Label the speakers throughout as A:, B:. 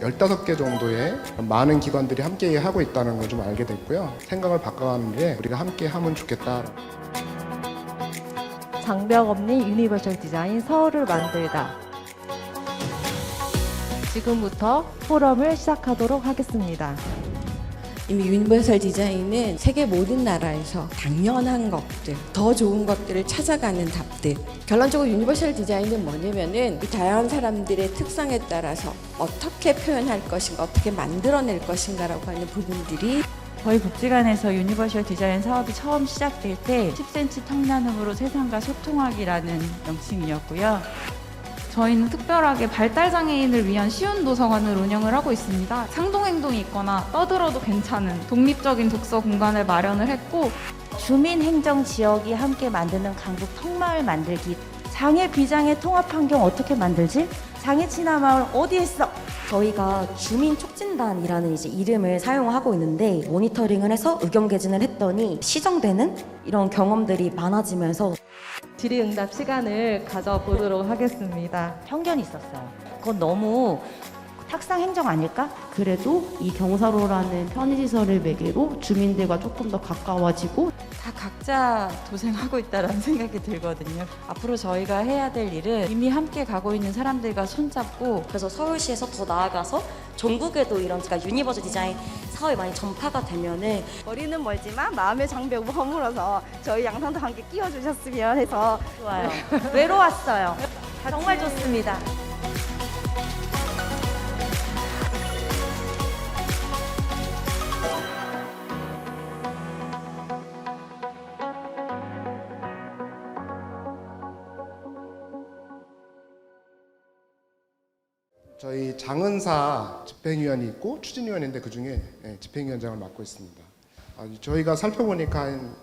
A: 15개 정도의 많은 기관들이 함께 하고 있다는 걸 좀 알게 됐고요. 생각을 바꿔가는 일에 우리가 함께 하면 좋겠다.
B: 장벽 없는 유니버셜 디자인 서울을 만들다. 지금부터 포럼을 시작하도록 하겠습니다.
C: 이미 유니버설 디자인은 세계 모든 나라에서 당연한 것들, 더 좋은 것들을 찾아가는 답들. 결론적으로 유니버설 디자인은 뭐냐면은 이 다양한 사람들의 특성에 따라서 어떻게 표현할 것인가, 어떻게 만들어낼 것인가라고 하는 부분들이
D: 저희 복지관에서 유니버셜 디자인 사업이 처음 시작될 때 10cm 턱나눔으로 세상과 소통하기라는 명칭이었고요. 저희는 특별하게 발달장애인을 위한 쉬운 도서관을 운영을 하고 있습니다. 상동행동이 있거나 떠들어도 괜찮은 독립적인 독서 공간을 마련을 했고,
B: 주민행정지역이 함께 만드는 강북 턱마을 만들기. 장애 비장애 통합 환경 어떻게 만들지? 장애 친화 마을 어디에 있어?
E: 저희가 주민 촉진단이라는 이제 이름을 사용하고 있는데 모니터링을 해서 의견 개진을 했더니 시정되는 이런 경험들이 많아지면서
B: 질의응답 시간을 가져보도록 하겠습니다. 편견이 있었어요. 그건 너무 탁상 행정 아닐까?
F: 그래도 이 경사로라는 편의시설을 매개로 주민들과 조금 더 가까워지고
D: 다 각자 도생하고 있다는 생각이 들거든요. 앞으로 저희가 해야 될 일은 이미 함께 가고 있는 사람들과 손잡고,
E: 그래서 서울시에서 더 나아가서 전국에도 이런 그러니까 유니버설 디자인 사업이 많이 전파가 되면은
G: 거리는 멀지만 마음의 장벽 허물어서 저희 양산도 함께 끼워주셨으면 해서
B: 좋아요. 외로웠어요. 정말 좋습니다.
A: 저희 장은사 집행위원이 있고 추진위원인데 그중에 집행위원장을 맡고 있습니다. 저희가 살펴보니까 한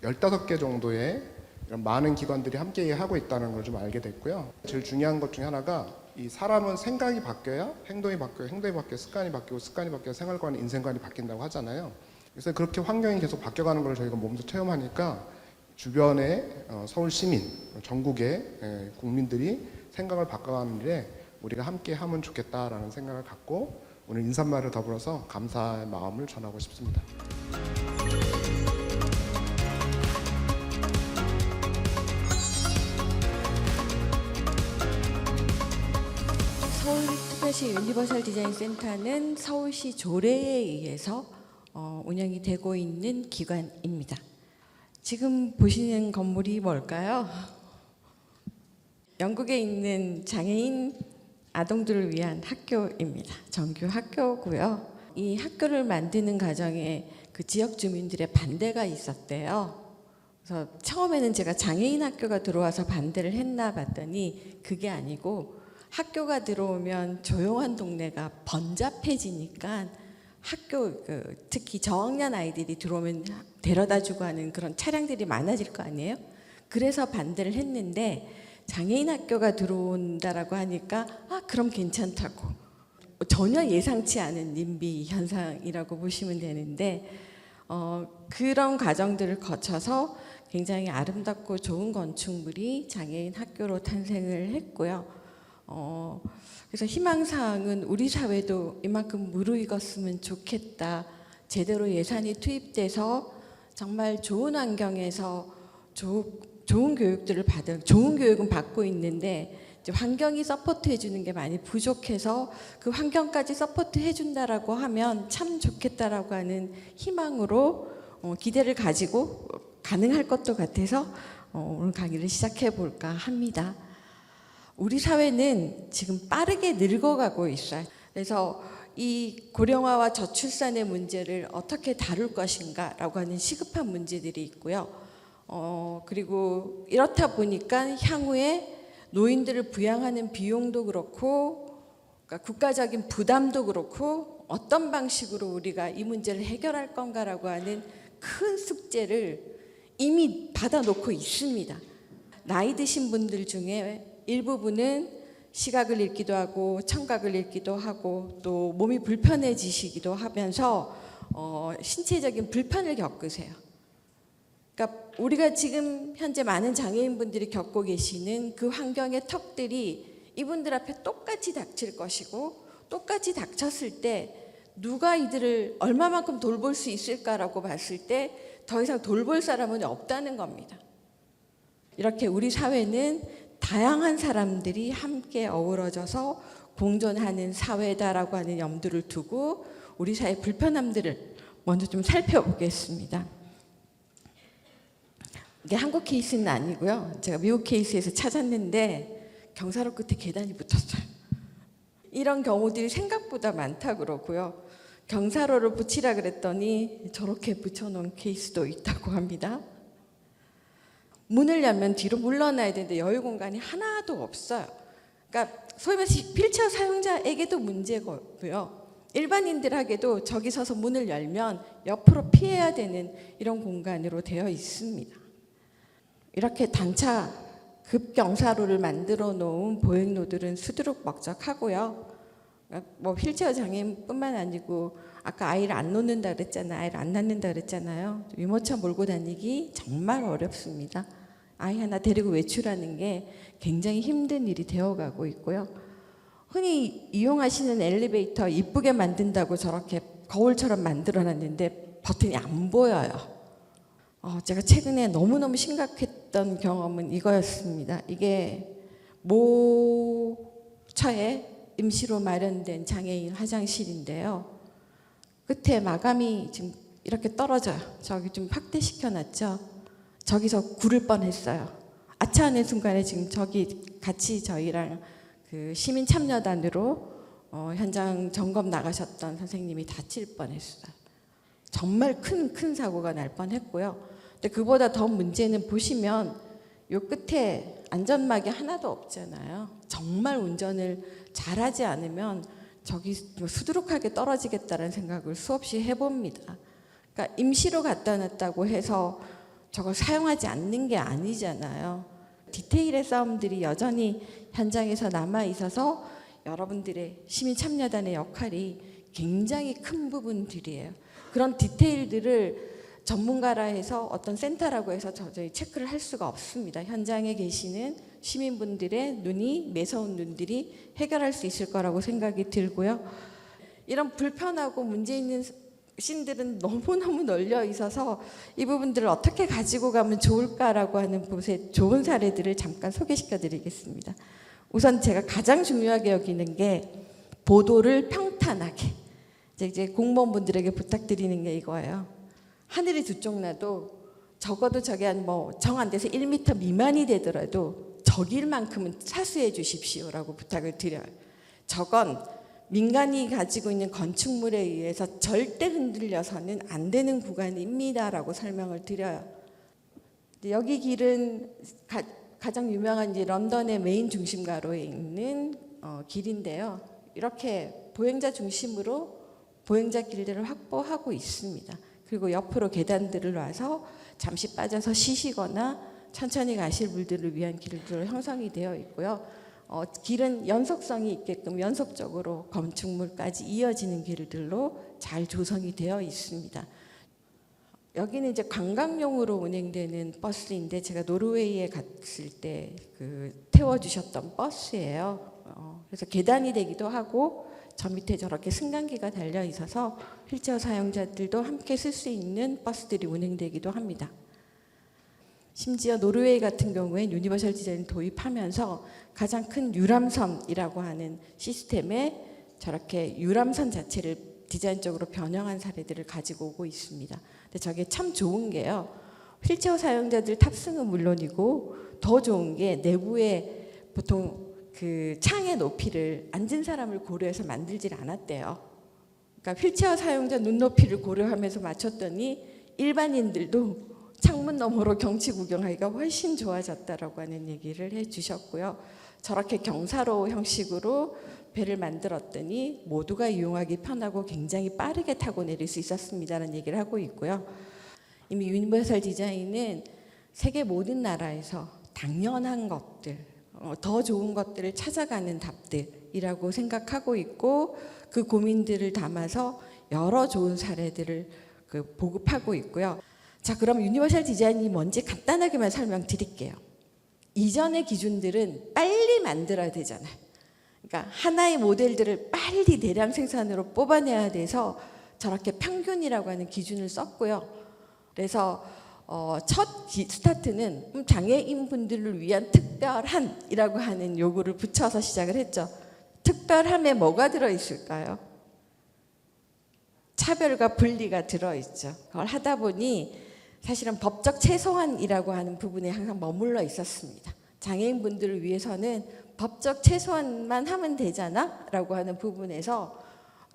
A: 15개 정도의 이런 많은 기관들이 함께 하고 있다는 걸 좀 알게 됐고요. 제일 중요한 것 중에 하나가 이 사람은 생각이 바뀌어야 행동이 바뀌어요. 행동이 바뀌어야 습관이 바뀌고 습관이 바뀌어야 생활관, 인생관이 바뀐다고 하잖아요. 그래서 그렇게 환경이 계속 바뀌어가는 걸 저희가 몸소 체험하니까 주변의 서울 시민, 전국의 국민들이 생각을 바꿔가는 일에 우리가 함께 하면 좋겠다라는 생각을 갖고 오늘 인사말을 더불어서 감사의 마음을 전하고 싶습니다.
C: 서울특별시 유니버설 디자인 센터는 서울시 조례에 의해서 운영이 되고 있는 기관입니다. 지금 보시는 건물이 뭘까요? 영국에 있는 장애인 아동들을 위한 학교입니다. 정규 학교고요. 이 학교를 만드는 과정에 그 지역 주민들의 반대가 있었대요. 그래서 처음에는 제가 장애인 학교가 들어와서 반대를 했나 봤더니 그게 아니고 학교가 들어오면 조용한 동네가 번잡해지니까 학교 특히 저학년 아이들이 들어오면 데려다주고 하는 그런 차량들이 많아질 거 아니에요? 그래서 반대를 했는데 장애인 학교가 들어온다라고 하니까 그럼 괜찮다고. 전혀 예상치 않은 님비 현상이라고 보시면 되는데 그런 과정들을 거쳐서 굉장히 아름답고 좋은 건축물이 장애인 학교로 탄생을 했고요. 그래서 희망사항은 우리 사회도 이만큼 무르익었으면 좋겠다. 제대로 예산이 투입돼서 정말 좋은 환경에서 좋은 교육은 받고 있는데 이제 환경이 서포트 해주는 게 많이 부족해서 그 환경까지 서포트 해준다라고 하면 참 좋겠다라고 하는 희망으로 기대를 가지고 가능할 것도 같아서 오늘 강의를 시작해 볼까 합니다. 우리 사회는 지금 빠르게 늙어가고 있어요. 그래서 이 고령화와 저출산의 문제를 어떻게 다룰 것인가라고 하는 시급한 문제들이 있고요. 그리고 이렇다 보니까 향후에 노인들을 부양하는 비용도 그렇고 그러니까 국가적인 부담도 그렇고 어떤 방식으로 우리가 이 문제를 해결할 건가라고 하는 큰 숙제를 이미 받아놓고 있습니다. 나이 드신 분들 중에 일부분은 시각을 잃기도 하고 청각을 잃기도 하고 또 몸이 불편해지시기도 하면서 신체적인 불편을 겪으세요. 그러니까 우리가 지금 현재 많은 장애인분들이 겪고 계시는 그 환경의 턱들이 이분들 앞에 똑같이 닥칠 것이고 똑같이 닥쳤을 때 누가 이들을 얼마만큼 돌볼 수 있을까라고 봤을 때 더 이상 돌볼 사람은 없다는 겁니다. 이렇게 우리 사회는 다양한 사람들이 함께 어우러져서 공존하는 사회다라고 하는 염두를 두고 우리 사회 불편함들을 먼저 좀 살펴보겠습니다. 이게 한국 케이스는 아니고요. 제가 미국 케이스에서 찾았는데 경사로 끝에 계단이 붙었어요. 이런 경우들이 생각보다 많다 그러고요. 경사로를 붙이라 그랬더니 저렇게 붙여놓은 케이스도 있다고 합니다. 문을 열면 뒤로 물러나야 되는데 여유 공간이 하나도 없어요. 그러니까 소위 말해서 휠체어 사용자에게도 문제고요. 일반인들에게도 저기 서서 문을 열면 옆으로 피해야 되는 이런 공간으로 되어 있습니다. 이렇게 단차 급경사로를 만들어 놓은 보행로들은 수두룩먹적하고요. 뭐 휠체어 장애인뿐만 아니고 아까 아이를 안 놓는다 그랬잖아요. 아이를 안 낳는다 그랬잖아요. 유모차 몰고 다니기 정말 어렵습니다. 아이 하나 데리고 외출하는 게 굉장히 힘든 일이 되어가고 있고요. 흔히 이용하시는 엘리베이터 이쁘게 만든다고 저렇게 거울처럼 만들어놨는데 버튼이 안 보여요. 제가 최근에 너무너무 심각했던 경험은 이거였습니다. 이게 모처에 임시로 마련된 장애인 화장실인데요. 끝에 마감이 지금 이렇게 떨어져요. 저기 좀 확대시켜놨죠. 저기서 구를 뻔했어요. 아차 하는 순간에 지금 저기 같이 저희랑 그 시민 참여단으로 현장 점검 나가셨던 선생님이 다칠 뻔했어요. 정말 큰 사고가 날 뻔했고요. 근데 그보다 더 문제는 보시면 요 끝에 안전막이 하나도 없잖아요. 정말 운전을 잘하지 않으면 저기 수두룩하게 떨어지겠다는 생각을 수없이 해봅니다. 그러니까 임시로 갖다 놨다고 해서 저걸 사용하지 않는 게 아니잖아요. 디테일의 싸움들이 여전히 현장에서 남아 있어서 여러분들의 시민 참여단의 역할이 굉장히 큰 부분들이에요. 그런 디테일들을 전문가라 해서 어떤 센터라고 해서 저희 체크를 할 수가 없습니다. 현장에 계시는 시민분들의 눈이 매서운 눈들이 해결할 수 있을 거라고 생각이 들고요. 이런 불편하고 문제 있는 씬들은 너무너무 널려 있어서 이 부분들을 어떻게 가지고 가면 좋을까라고 하는 곳의 좋은 사례들을 잠깐 소개시켜 드리겠습니다. 우선 제가 가장 중요하게 여기는 게 보도를 평탄하게 이제 공무원분들에게 부탁드리는 게 이거예요. 하늘이 두 쪽 나도 적어도 저게 한 정 안 돼서 1m 미만이 되더라도 저 길만큼은 사수해 주십시오라고 부탁을 드려요. 저건 민간이 가지고 있는 건축물에 의해서 절대 흔들려서는 안 되는 구간입니다라고 설명을 드려요. 여기 길은 가장 유명한 이제 런던의 메인 중심가로에 있는 길인데요. 이렇게 보행자 중심으로 보행자 길들을 확보하고 있습니다. 그리고 옆으로 계단들을 놔서 잠시 빠져서 쉬시거나 천천히 가실 분들을 위한 길들로 형성이 되어 있고요. 길은 연속성이 있게끔 연속적으로 건축물까지 이어지는 길들로 잘 조성이 되어 있습니다. 여기는 이제 관광용으로 운행되는 버스인데 제가 노르웨이에 갔을 때 태워주셨던 버스예요. 그래서 계단이 되기도 하고 저 밑에 저렇게 승강기가 달려 있어서 휠체어 사용자들도 함께 쓸 수 있는 버스들이 운행되기도 합니다. 심지어 노르웨이 같은 경우엔 유니버셜 디자인을 도입하면서 가장 큰 유람선이라고 하는 시스템에 저렇게 유람선 자체를 디자인적으로 변형한 사례들을 가지고 오고 있습니다. 근데 저게 참 좋은 게요. 휠체어 사용자들 탑승은 물론이고 더 좋은 게 내부에 보통 그 창의 높이를 앉은 사람을 고려해서 만들질 않았대요. 그러니까 휠체어 사용자 눈높이를 고려하면서 맞췄더니 일반인들도 창문 너머로 경치 구경하기가 훨씬 좋아졌다라고 하는 얘기를 해주셨고요. 저렇게 경사로 형식으로 배를 만들었더니 모두가 이용하기 편하고 굉장히 빠르게 타고 내릴 수 있었습니다라는 얘기를 하고 있고요. 이미 유니버설 디자인은 세계 모든 나라에서 당연한 것들, 더 좋은 것들을 찾아가는 답들이라고 생각하고 있고 그 고민들을 담아서 여러 좋은 사례들을 보급하고 있고요. 자, 그럼 유니버설 디자인이 뭔지 간단하게만 설명드릴게요. 이전의 기준들은 빨리 만들어야 되잖아요. 그러니까 하나의 모델들을 빨리 대량 생산으로 뽑아내야 돼서 저렇게 평균이라고 하는 기준을 썼고요. 그래서 첫 스타트는 장애인분들을 위한 특별한이라고 하는 요구를 붙여서 시작을 했죠. 특별함에 뭐가 들어있을까요? 차별과 분리가 들어있죠. 그걸 하다 보니 사실은 법적 최소한이라고 하는 부분에 항상 머물러 있었습니다. 장애인분들을 위해서는 법적 최소한만 하면 되잖아 라고 하는 부분에서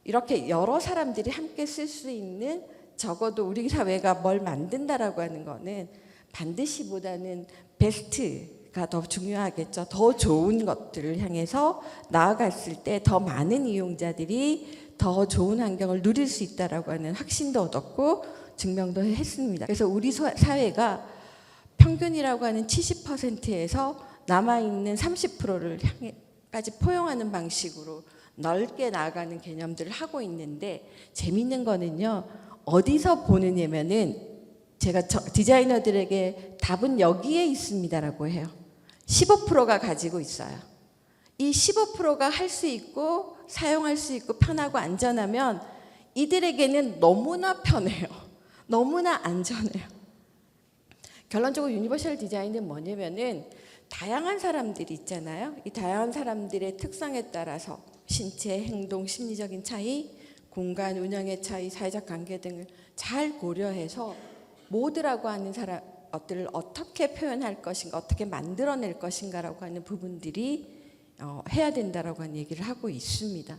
C: 이렇게 여러 사람들이 함께 쓸 수 있는 적어도 우리 사회가 뭘 만든다라고 하는 거는 반드시보다는 베스트가 더 중요하겠죠. 더 좋은 것들을 향해서 나아갔을 때 더 많은 이용자들이 더 좋은 환경을 누릴 수 있다라고 하는 확신도 얻었고 증명도 했습니다. 그래서 우리 사회가 평균이라고 하는 70%에서 남아있는 30%를 향해까지 포용하는 방식으로 넓게 나아가는 개념들을 하고 있는데 재미있는 거는요. 어디서 보느냐면은 제가 디자이너들에게 답은 여기에 있습니다라고 해요. 15%가 가지고 있어요. 이 15%가 할 수 있고 사용할 수 있고 편하고 안전하면 이들에게는 너무나 편해요. 너무나 안전해요. 결론적으로 유니버셜 디자인은 뭐냐면은 다양한 사람들이 있잖아요. 이 다양한 사람들의 특성에 따라서 신체, 행동, 심리적인 차이, 공간 운영의 차이, 사회적 관계 등을 잘 고려해서 모드라고 하는 것들을 어떻게 표현할 것인가, 어떻게 만들어낼 것인가라고 하는 부분들이 해야 된다라고 하는 얘기를 하고 있습니다.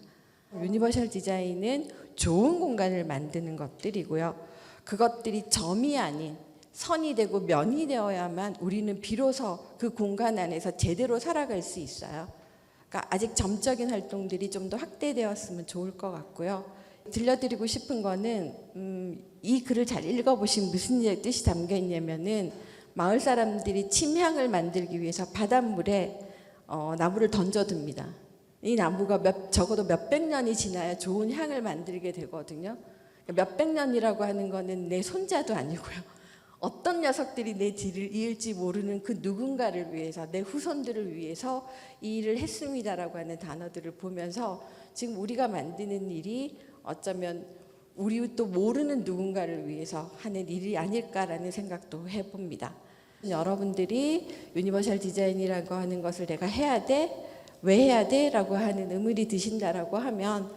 C: 유니버셜 디자인은 좋은 공간을 만드는 것들이고요. 그것들이 점이 아닌 선이 되고 면이 되어야만 우리는 비로소 그 공간 안에서 제대로 살아갈 수 있어요. 그러니까 아직 점적인 활동들이 좀 더 확대되었으면 좋을 것 같고요. 들려드리고 싶은 거는 이 글을 잘 읽어보시면 무슨 뜻이 담겨 있냐면은 마을 사람들이 침향을 만들기 위해서 바닷물에 나무를 던져둡니다. 이 나무가 적어도 몇백 년이 지나야 좋은 향을 만들게 되거든요. 몇백 년이라고 하는 거는 내 손자도 아니고요. 어떤 녀석들이 내 뒤를 이을지 모르는 그 누군가를 위해서, 내 후손들을 위해서 이 일을 했습니다라고 하는 단어들을 보면서 지금 우리가 만드는 일이 어쩌면 우리 또 모르는 누군가를 위해서 하는 일이 아닐까라는 생각도 해봅니다. 여러분들이 유니버셜 디자인이라고 하는 것을 내가 해야 돼? 왜 해야 돼? 라고 하는 의문이 드신다라고 하면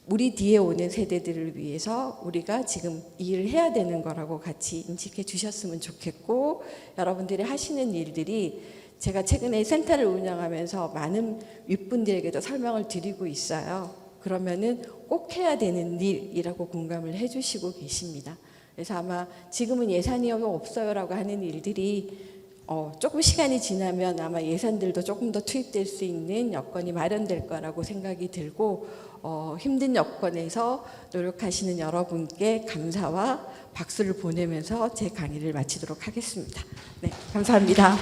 C: 우리 뒤에 오는 세대들을 위해서 우리가 지금 이 일을 해야 되는 거라고 같이 인식해 주셨으면 좋겠고, 여러분들이 하시는 일들이 제가 최근에 센터를 운영하면서 많은 윗분들에게도 설명을 드리고 있어요. 그러면은 꼭 해야 되는 일이라고 공감을 해주시고 계십니다. 그래서 아마 지금은 예산이 없어요라고 하는 일들이 조금 시간이 지나면 아마 예산들도 조금 더 투입될 수 있는 여건이 마련될 거라고 생각이 들고, 힘든 여건에서 노력하시는 여러분께 감사와 박수를 보내면서 제 강의를 마치도록 하겠습니다. 네, 감사합니다.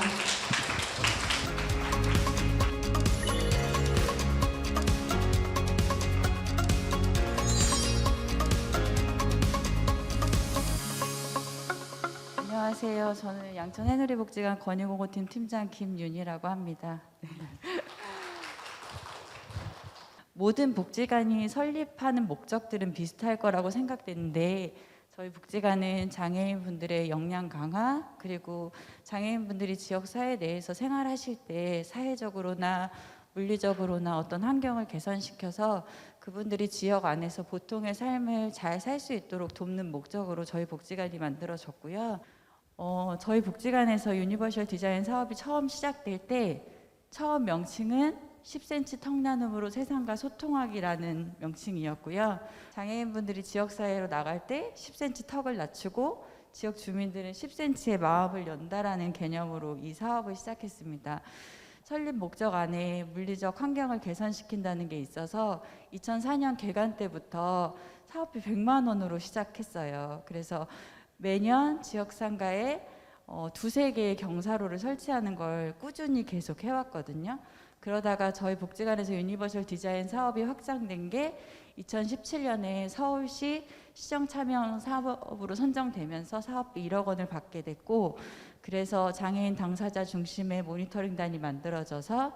D: 안녕하세요. 저는 양천 새누리복지관 권익공호팀 팀장 김윤희라고 합니다. 모든 복지관이 설립하는 목적들은 비슷할 거라고 생각되는데 저희 복지관은 장애인분들의 역량 강화, 그리고 장애인분들이 지역사회 내에서 생활하실 때 사회적으로나 물리적으로나 어떤 환경을 개선시켜서 그분들이 지역 안에서 보통의 삶을 잘 살 수 있도록 돕는 목적으로 저희 복지관이 만들어졌고요. 저희 복지관에서 유니버셜 디자인 사업이 처음 시작될 때 처음 명칭은 10cm 턱 나눔으로 세상과 소통하기라는 명칭이었고요. 장애인분들이 지역사회로 나갈 때 10cm 턱을 낮추고 지역 주민들은 10cm의 마음을 연다라는 개념으로 이 사업을 시작했습니다. 설립 목적 안에 물리적 환경을 개선시킨다는 게 있어서 2004년 개관 때부터 사업비 100만 원으로 시작했어요. 그래서 매년 지역 상가에 두세 개의 경사로를 설치하는 걸 꾸준히 계속 해왔거든요. 그러다가 저희 복지관에서 유니버셜 디자인 사업이 확장된 게 2017년에 서울시 시정참여 사업으로 선정되면서 사업비 1억 원을 받게 됐고, 그래서 장애인 당사자 중심의 모니터링단이 만들어져서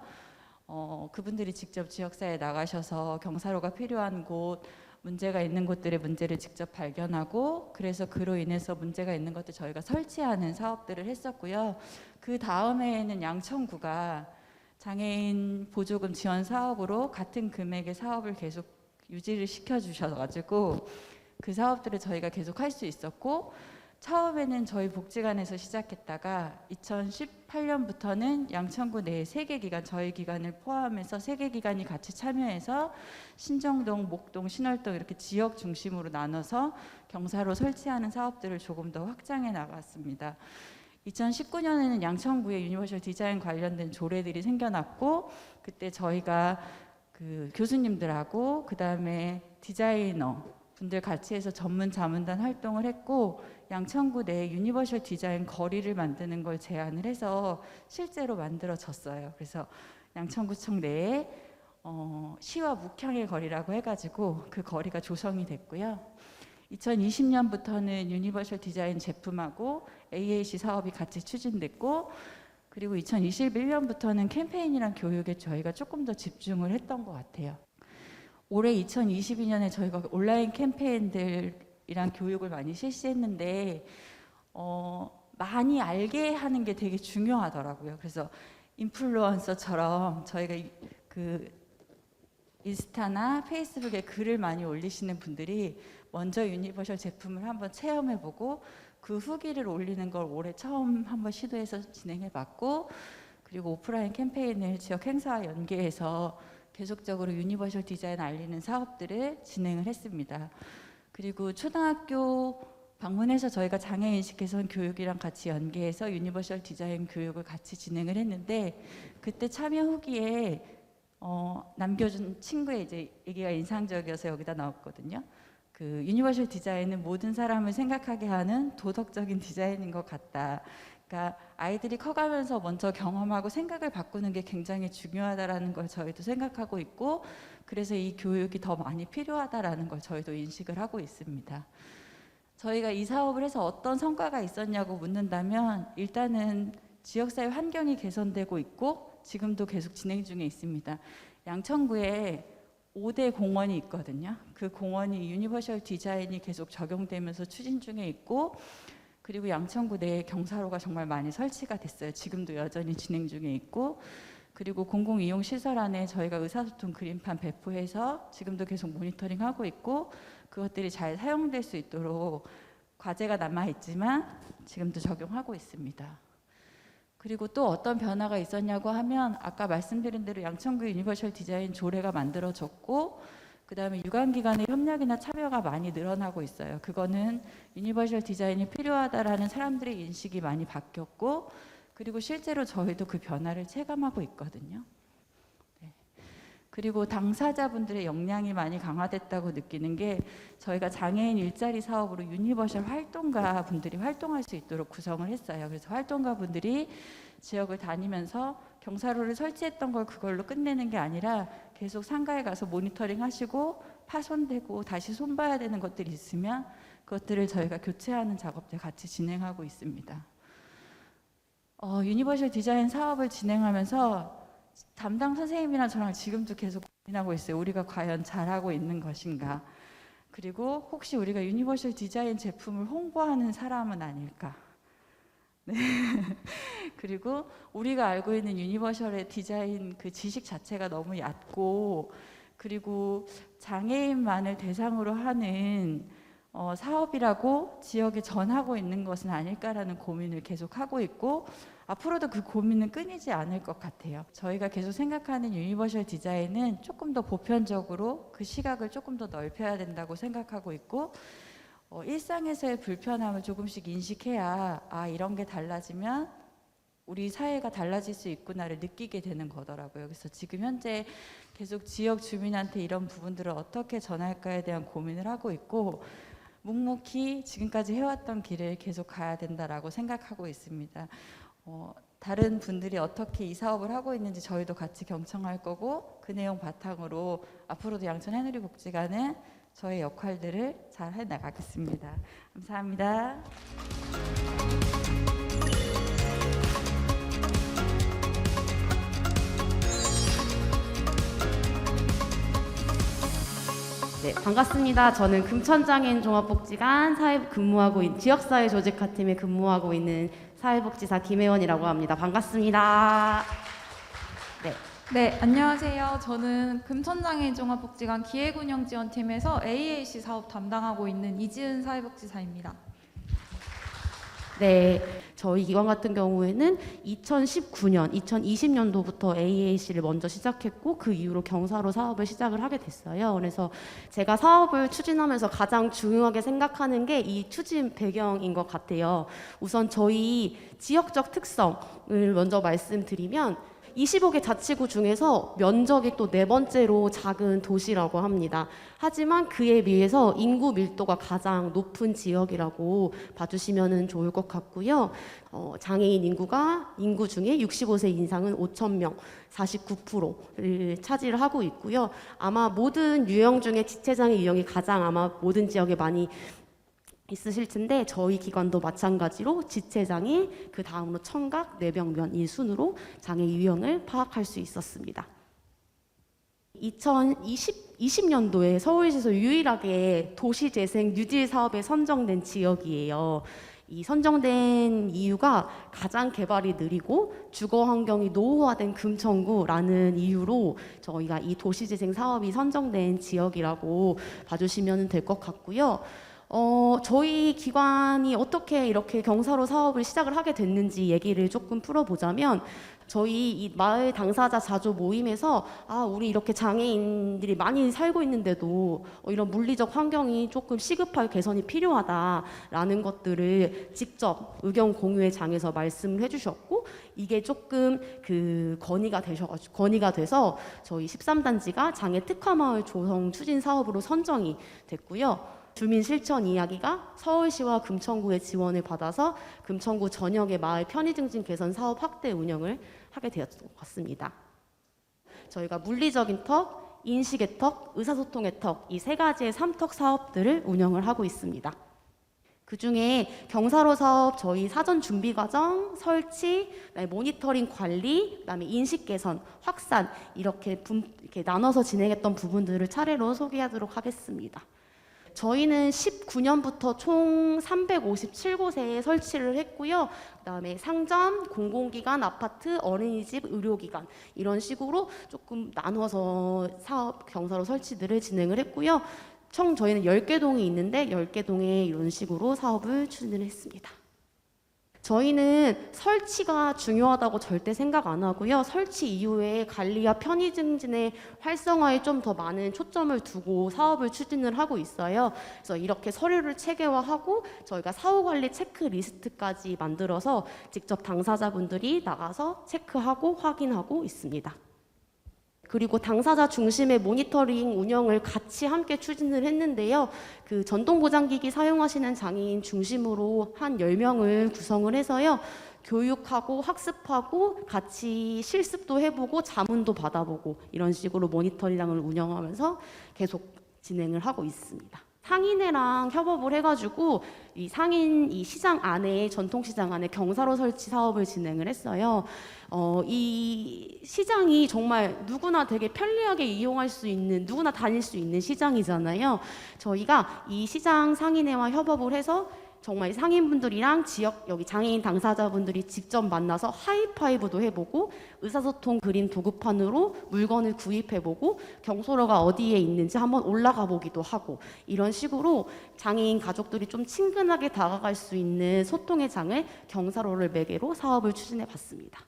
D: 그분들이 직접 지역사회에 나가셔서 경사로가 필요한 곳, 문제가 있는 곳들의 문제를 직접 발견하고 그래서 그로 인해서 문제가 있는 것들 저희가 설치하는 사업들을 했었고요. 그 다음에는 양천구가 장애인 보조금 지원 사업으로 같은 금액의 사업을 계속 유지를 시켜주셔가지고 그 사업들을 저희가 계속 할 수 있었고 처음에는 저희 복지관에서 시작했다가 2018년부터는 양천구 내 3개 기관, 저희 기관을 포함해서 3개 기관이 같이 참여해서 신정동, 목동, 신월동 이렇게 지역 중심으로 나눠서 경사로 설치하는 사업들을 조금 더 확장해 나갔습니다. 2019년에는 양천구에 유니버셜 디자인 관련된 조례들이 생겨났고 그때 저희가 그 교수님들하고 그 다음에 디자이너 분들 같이 해서 전문 자문단 활동을 했고 양천구 내 유니버셜 디자인 거리를 만드는 걸 제안을 해서 실제로 만들어졌어요. 그래서 양천구청 내에 시와 묵향의 거리라고 해가지고 그 거리가 조성이 됐고요. 2020년부터는 유니버셜 디자인 제품하고 AAC 사업이 같이 추진됐고 그리고 2021년부터는 캠페인이랑 교육에 저희가 조금 더 집중을 했던 것 같아요. 올해 2022년에 저희가 온라인 캠페인들이랑 교육을 많이 실시했는데 많이 알게 하는 게 되게 중요하더라고요. 그래서 인플루언서처럼 저희가 그 인스타나 페이스북에 글을 많이 올리시는 분들이 먼저 유니버셜 제품을 한번 체험해보고 그 후기를 올리는 걸 올해 처음 한번 시도해서 진행해봤고 그리고 오프라인 캠페인을 지역 행사와 연계해서 계속적으로 유니버셜 디자인 알리는 사업들을 진행을 했습니다. 그리고 초등학교 방문해서 저희가 장애인식 개선 교육이랑 같이 연계해서 유니버셜 디자인 교육을 같이 진행을 했는데 그때 참여 후기에 남겨준 친구의 이제 얘기가 인상적이어서 여기다 넣었거든요. 그 유니버셜 디자인은 모든 사람을 생각하게 하는 도덕적인 디자인인 것 같다. 그러니까 아이들이 커가면서 먼저 경험하고 생각을 바꾸는 게 굉장히 중요하다라는 걸 저희도 생각하고 있고 그래서 이 교육이 더 많이 필요하다라는 걸 저희도 인식을 하고 있습니다. 저희가 이 사업을 해서 어떤 성과가 있었냐고 묻는다면 일단은 지역사회 환경이 개선되고 있고 지금도 계속 진행 중에 있습니다. 양천구에 5대 공원이 있거든요. 그 공원이 유니버셜 디자인이 계속 적용되면서 추진 중에 있고 그리고 양천구 내에 경사로가 정말 많이 설치가 됐어요. 지금도 여전히 진행 중에 있고 그리고 공공이용시설 안에 저희가 의사소통 그림판 배포해서 지금도 계속 모니터링하고 있고 그것들이 잘 사용될 수 있도록 과제가 남아있지만 지금도 적용하고 있습니다. 그리고 또 어떤 변화가 있었냐고 하면 아까 말씀드린 대로 양천구 유니버셜 디자인 조례가 만들어졌고 그 다음에 유관기관의 협력이나 참여가 많이 늘어나고 있어요. 그거는 유니버셜 디자인이 필요하다라는 사람들의 인식이 많이 바뀌었고 그리고 실제로 저희도 그 변화를 체감하고 있거든요. 네. 그리고 당사자분들의 역량이 많이 강화됐다고 느끼는 게 저희가 장애인 일자리 사업으로 유니버셜 활동가 분들이 활동할 수 있도록 구성을 했어요. 그래서 활동가 분들이 지역을 다니면서 경사로를 설치했던 걸 그걸로 끝내는 게 아니라 계속 상가에 가서 모니터링 하시고 파손되고 다시 손봐야 되는 것들이 있으면 그것들을 저희가 교체하는 작업들 같이 진행하고 있습니다. 유니버셜 디자인 사업을 진행하면서 담당 선생님이랑 저랑 지금도 계속 고민하고 있어요. 우리가 과연 잘하고 있는 것인가. 그리고 혹시 우리가 유니버셜 디자인 제품을 홍보하는 사람은 아닐까. 네. 그리고 우리가 알고 있는 유니버셜의 디자인 그 지식 자체가 너무 얕고 그리고 장애인만을 대상으로 하는 사업이라고 지역에 전하고 있는 것은 아닐까라는 고민을 계속 하고 있고 앞으로도 그 고민은 끊이지 않을 것 같아요. 저희가 계속 생각하는 유니버셜 디자인은 조금 더 보편적으로 그 시각을 조금 더 넓혀야 된다고 생각하고 있고 일상에서의 불편함을 조금씩 인식해야 이런 게 달라지면 우리 사회가 달라질 수 있구나를 느끼게 되는 거더라고요. 그래서 지금 현재 계속 지역 주민한테 이런 부분들을 어떻게 전할까에 대한 고민을 하고 있고 묵묵히 지금까지 해왔던 길을 계속 가야 된다라고 생각하고 있습니다. 다른 분들이 어떻게 이 사업을 하고 있는지 저희도 같이 경청할 거고 그 내용 바탕으로 앞으로도 양천 해누리복지관은 저의 역할들을 잘 해나가겠습니다. 감사합니다.
F: 네, 반갑습니다. 저는 금천장애인 종합복지관 지역사회조직화팀에 근무하고 있는 사회복지사 김혜원이라고 합니다. 반갑습니다. 네.
D: 네, 안녕하세요. 저는 금천장애인 종합복지관 기획운영지원팀에서 AAC 사업 담당하고 있는 이지은 사회복지사입니다.
F: 네, 저희 기관 같은 경우에는 2019년, 2020년도부터 AAC를 먼저 시작했고 그 이후로 경사로 사업을 시작을 하게 됐어요. 그래서 제가 사업을 추진하면서 가장 중요하게 생각하는 게 이 추진 배경인 것 같아요. 우선 저희 지역적 특성을 먼저 말씀드리면 25개 자치구 중에서 면적이 또 네 번째로 작은 도시라고 합니다. 하지만 그에 비해서 인구 밀도가 가장 높은 지역이라고 봐주시면 좋을 것 같고요. 장애인 인구 중에 65세 이상은 5,000명, 49%를 차지를 하고 있고요. 아마 모든 유형 중에 지체장애 유형이 가장 아마 모든 지역에 많이 있으실 텐데 저희 기관도 마찬가지로 지체장애, 그 다음으로 청각, 뇌병변 이 순으로 장애 유형을 파악할 수 있었습니다. 2020년도에 서울시에서 유일하게 도시재생 뉴딜 사업에 선정된 지역이에요. 이 선정된 이유가 가장 개발이 느리고 주거 환경이 노후화된 금천구라는 이유로 저희가 이 도시재생 사업이 선정된 지역이라고 봐주시면 될 것 같고요. 저희 기관이 어떻게 이렇게 경사로 사업을 시작을 하게 됐는지 얘기를 조금 풀어보자면 저희 이 마을 당사자 자조 모임에서 우리 이렇게 장애인들이 많이 살고 있는데도 이런 물리적 환경이 조금 시급하게 개선이 필요하다라는 것들을 직접 의견 공유회 장에서 말씀을 해주셨고 이게 조금 그 건의가 돼서 저희 13단지가 장애 특화마을 조성 추진 사업으로 선정이 됐고요. 주민 실천 이야기가 서울시와 금천구의 지원을 받아서 금천구 전역의 마을 편의 증진 개선 사업 확대 운영을 하게 되었던 것 같습니다. 저희가 물리적인 턱, 인식의 턱, 의사소통의 턱 이 세 가지의 3턱 사업들을 운영을 하고 있습니다. 그중에 경사로 사업 저희 사전 준비 과정, 설치, 모니터링 관리, 그다음에 인식 개선, 확산 이렇게 나눠서 진행했던 부분들을 차례로 소개하도록 하겠습니다. 저희는 19년부터 총 357곳에 설치를 했고요. 그다음에 상점, 공공기관, 아파트, 어린이집, 의료기관 이런 식으로 조금 나눠서 사업 경사로 설치들을 진행을 했고요. 총 저희는 10개 동이 있는데 10개 동에 이런 식으로 사업을 추진을 했습니다. 저희는 설치가 중요하다고 절대 생각 안 하고요. 설치 이후에 관리와 편의 증진의 활성화에 좀 더 많은 초점을 두고 사업을 추진을 하고 있어요. 그래서 이렇게 서류를 체계화하고 저희가 사후관리 체크리스트까지 만들어서 직접 당사자분들이 나가서 체크하고 확인하고 있습니다. 그리고 당사자 중심의 모니터링 운영을 같이 함께 추진을 했는데요. 그 전동보장기기 사용하시는 장애인 중심으로 한 10명을 구성을 해서요. 교육하고 학습하고 같이 실습도 해보고 자문도 받아보고 이런 식으로 모니터링을 운영하면서 계속 진행을 하고 있습니다. 상인회랑 협업을 해가지고 이 상인 이 시장 안에 전통시장 안에 경사로 설치 사업을 진행을 했어요. 이 시장이 정말 누구나 되게 편리하게 이용할 수 있는 누구나 다닐 수 있는 시장이잖아요. 저희가 이 시장 상인회와 협업을 해서 정말 상인분들이랑 지역 여기 장애인 당사자분들이 직접 만나서 하이파이브도 해보고 의사소통 그림 도구판으로 물건을 구입해보고 경소로가 어디에 있는지 한번 올라가 보기도 하고 이런 식으로 장애인 가족들이 좀 친근하게 다가갈 수 있는 소통의 장을 경사로를 매개로 사업을 추진해 봤습니다.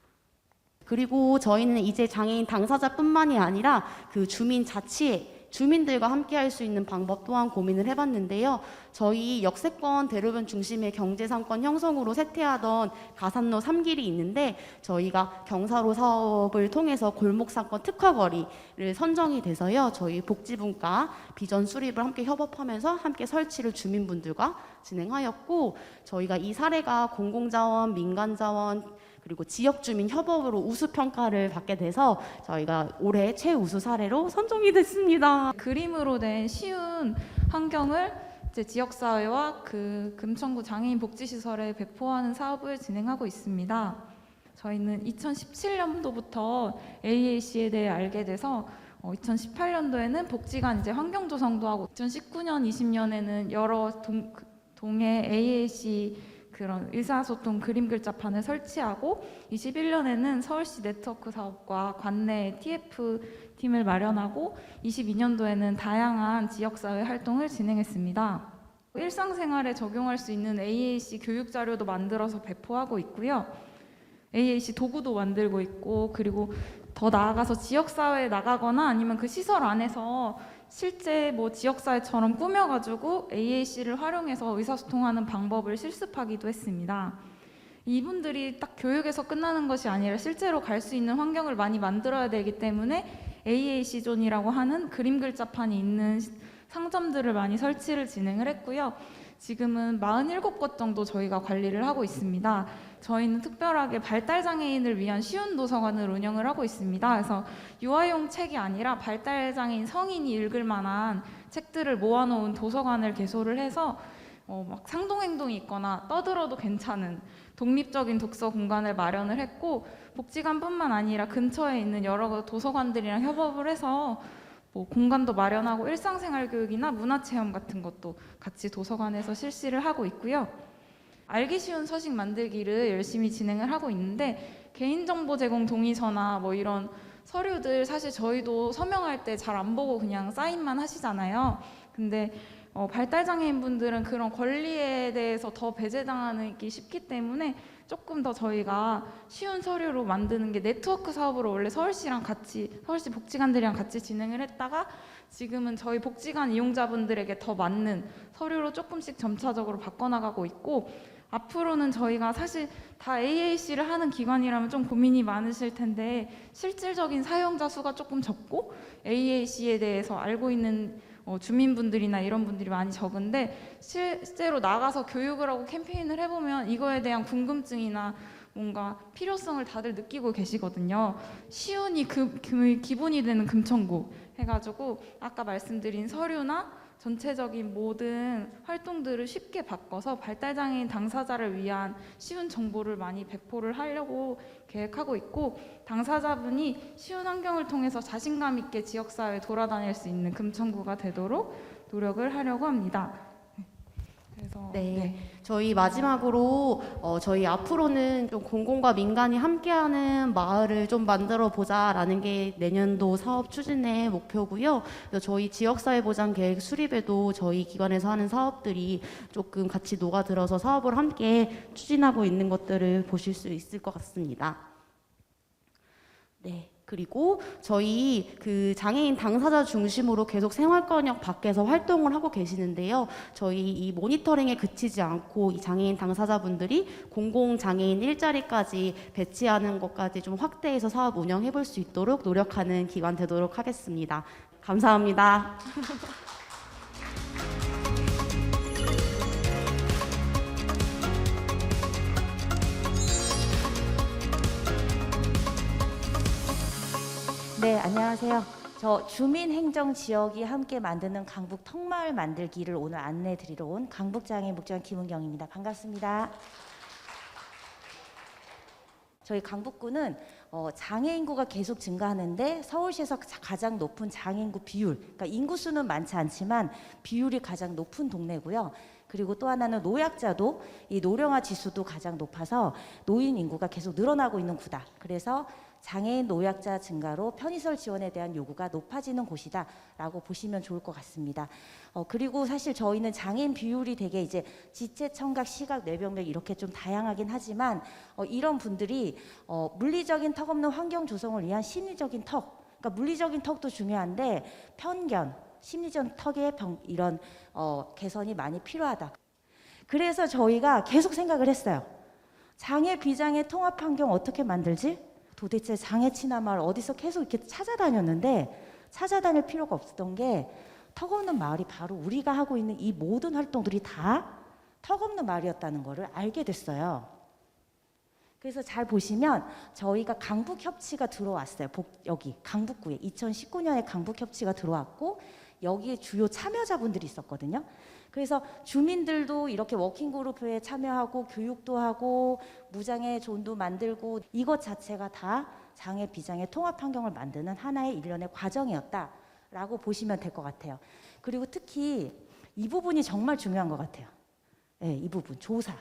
F: 그리고 저희는 이제 장애인 당사자뿐만이 아니라 그 주민 자치에 주민들과 함께 할 수 있는 방법 또한 고민을 해봤는데요. 저희 역세권 대로변 중심의 경제상권 형성으로 세태하던 가산로 3길이 있는데 저희가 경사로 사업을 통해서 골목상권 특화거리를 선정이 돼서요. 저희 복지분과 비전 수립을 함께 협업하면서 함께 설치를 주민분들과 진행하였고 저희가 이 사례가 공공자원, 민간자원 그리고 지역주민 협업으로 우수평가를 받게 돼서 저희가 올해 최우수 사례로 선정이 됐습니다.
D: 그림으로 된 쉬운 환경을 이제 지역사회와 그 금천구 장애인 복지시설에 배포하는 사업을 진행하고 있습니다. 저희는 2017년도부터 AAC에 대해 알게 돼서 2018년도에는 복지관 이제 환경 조성도 하고 2019년, 20년에는 여러 동해 AAC 그런 의사소통 그림 글자판을 설치하고 21년에는 서울시 네트워크 사업과 관내 TF 팀을 마련하고 22년도에는 다양한 지역사회 활동을 진행했습니다. 일상생활에 적용할 수 있는 AAC 교육 자료도 만들어서 배포하고 있고요. AAC 도구도 만들고 있고, 그리고 더 나아가서 지역사회에 나가거나 아니면 그 시설 안에서 실제 뭐 지역사회처럼 꾸며가지고 AAC를 활용해서 의사소통하는 방법을 실습하기도 했습니다. 이분들이 딱 교육에서 끝나는 것이 아니라 실제로 갈 수 있는 환경을 많이 만들어야 되기 때문에 AAC 존이라고 하는 그림 글자판이 있는 상점들을 많이 설치를 진행을 했고요. 지금은 47곳 정도 저희가 관리를 하고 있습니다. 저희는 특별하게 발달장애인을 위한 쉬운 도서관을 운영을 하고 있습니다. 그래서 유아용 책이 아니라 발달장애인 성인이 읽을 만한 책들을 모아놓은 도서관을 개소를 해서 막 상동행동이 있거나 떠들어도 괜찮은 독립적인 독서 공간을 마련을 했고, 복지관뿐만 아니라 근처에 있는 여러 도서관들이랑 협업을 해서 뭐 공간도 마련하고 일상생활 교육이나 문화체험 같은 것도 같이 도서관에서 실시를 하고 있고요. 알기 쉬운 서식 만들기를 열심히 진행을 하고 있는데, 개인정보 제공 동의서나 뭐 이런 서류들 사실 저희도 서명할 때 잘 안 보고 그냥 사인만 하시잖아요. 근데 발달장애인 분들은 그런 권리에 대해서 더 배제당하기 쉽기 때문에 조금 더 저희가 쉬운 서류로 만드는 게, 네트워크 사업으로 원래 서울시 복지관들이랑 같이 진행을 했다가 지금은 저희 복지관 이용자분들에게 더 맞는 서류로 조금씩 점차적으로 바꿔나가고 있고, 앞으로는 저희가 사실 다 AAC를 하는 기관이라면 좀 고민이 많으실 텐데 실질적인 사용자 수가 조금 적고 AAC에 대해서 알고 있는 주민분들이나 이런 분들이 많이 적은데, 실제로 나가서 교육을 하고 캠페인을 해보면 이거에 대한 궁금증이나 뭔가 필요성을 다들 느끼고 계시거든요. 쉬운이 기본이 되는 금천구 해가지고 아까 말씀드린 서류나 전체적인 모든 활동들을 쉽게 바꿔서 발달장애인 당사자를 위한 쉬운 정보를 많이 배포를 하려고 계획하고 있고, 당사자분이 쉬운 환경을 통해서 자신감 있게 지역사회에 돌아다닐 수 있는 금천구가 되도록 노력을 하려고 합니다. 그래서
F: 네. 저희 마지막으로 저희 앞으로는 좀 공공과 민간이 함께하는 마을을 좀 만들어 보자라는 게 내년도 사업 추진의 목표고요. 그래서 저희 지역사회보장 계획 수립에도 저희 기관에서 하는 사업들이 조금 같이 녹아들어서 사업을 함께 추진하고 있는 것들을 보실 수 있을 것 같습니다. 네. 그리고 저희 그 장애인 당사자 중심으로 계속 생활권역 밖에서 활동을 하고 계시는데요. 저희 이 모니터링에 그치지 않고 이 장애인 당사자분들이 공공장애인 일자리까지 배치하는 것까지 좀 확대해서 사업 운영해 볼 수 있도록 노력하는 기관 되도록 하겠습니다. 감사합니다.
B: 네, 안녕하세요. 저 주민행정지역이 함께 만드는 강북 턱마을 만들기를 오늘 안내 드리러 온 강북장애인 복지관 김은경입니다. 반갑습니다. 저희 강북구는 장애 인구가 계속 증가하는데 서울시에서 가장 높은 장애 인구 비율, 그러니까 인구수는 많지 않지만 비율이 가장 높은 동네고요. 그리고 또 하나는 노약자도 이 노령화 지수도 가장 높아서 노인 인구가 계속 늘어나고 있는 구다. 그래서 장애인 노약자 증가로 편의시설 지원에 대한 요구가 높아지는 곳이다라고 보시면 좋을 것 같습니다. 그리고 사실 저희는 장애인 비율이 되게 이제 지체, 청각, 시각, 뇌병력 이렇게 좀 다양하긴 하지만 이런 분들이 물리적인 턱 없는 환경 조성을 위한 심리적인 턱, 그러니까 물리적인 턱도 중요한데 편견, 심리적 턱의 이런 개선이 많이 필요하다. 그래서 저희가 계속 생각을 했어요. 장애, 비장애 통합 환경 어떻게 만들지? 도대체 장애 친화마을 어디서 계속 이렇게 찾아다녔는데 찾아다닐 필요가 없었던 게 턱 없는 마을이 바로 우리가 하고 있는 이 모든 활동들이 다 턱 없는 마을이었다는 거를 알게 됐어요. 그래서 잘 보시면 저희가 강북협치가 들어왔어요. 여기 강북구에 2019년에 강북협치가 들어왔고 여기에 주요 참여자분들이 있었거든요. 그래서 주민들도 이렇게 워킹그룹에 참여하고 교육도 하고 무장애 존도 만들고 이것 자체가 다 장애 비장애 통합 환경을 만드는 하나의 일련의 과정이었다라고 보시면 될 것 같아요. 그리고 특히 이 부분이 정말 중요한 것 같아요. 네, 이 부분 조사.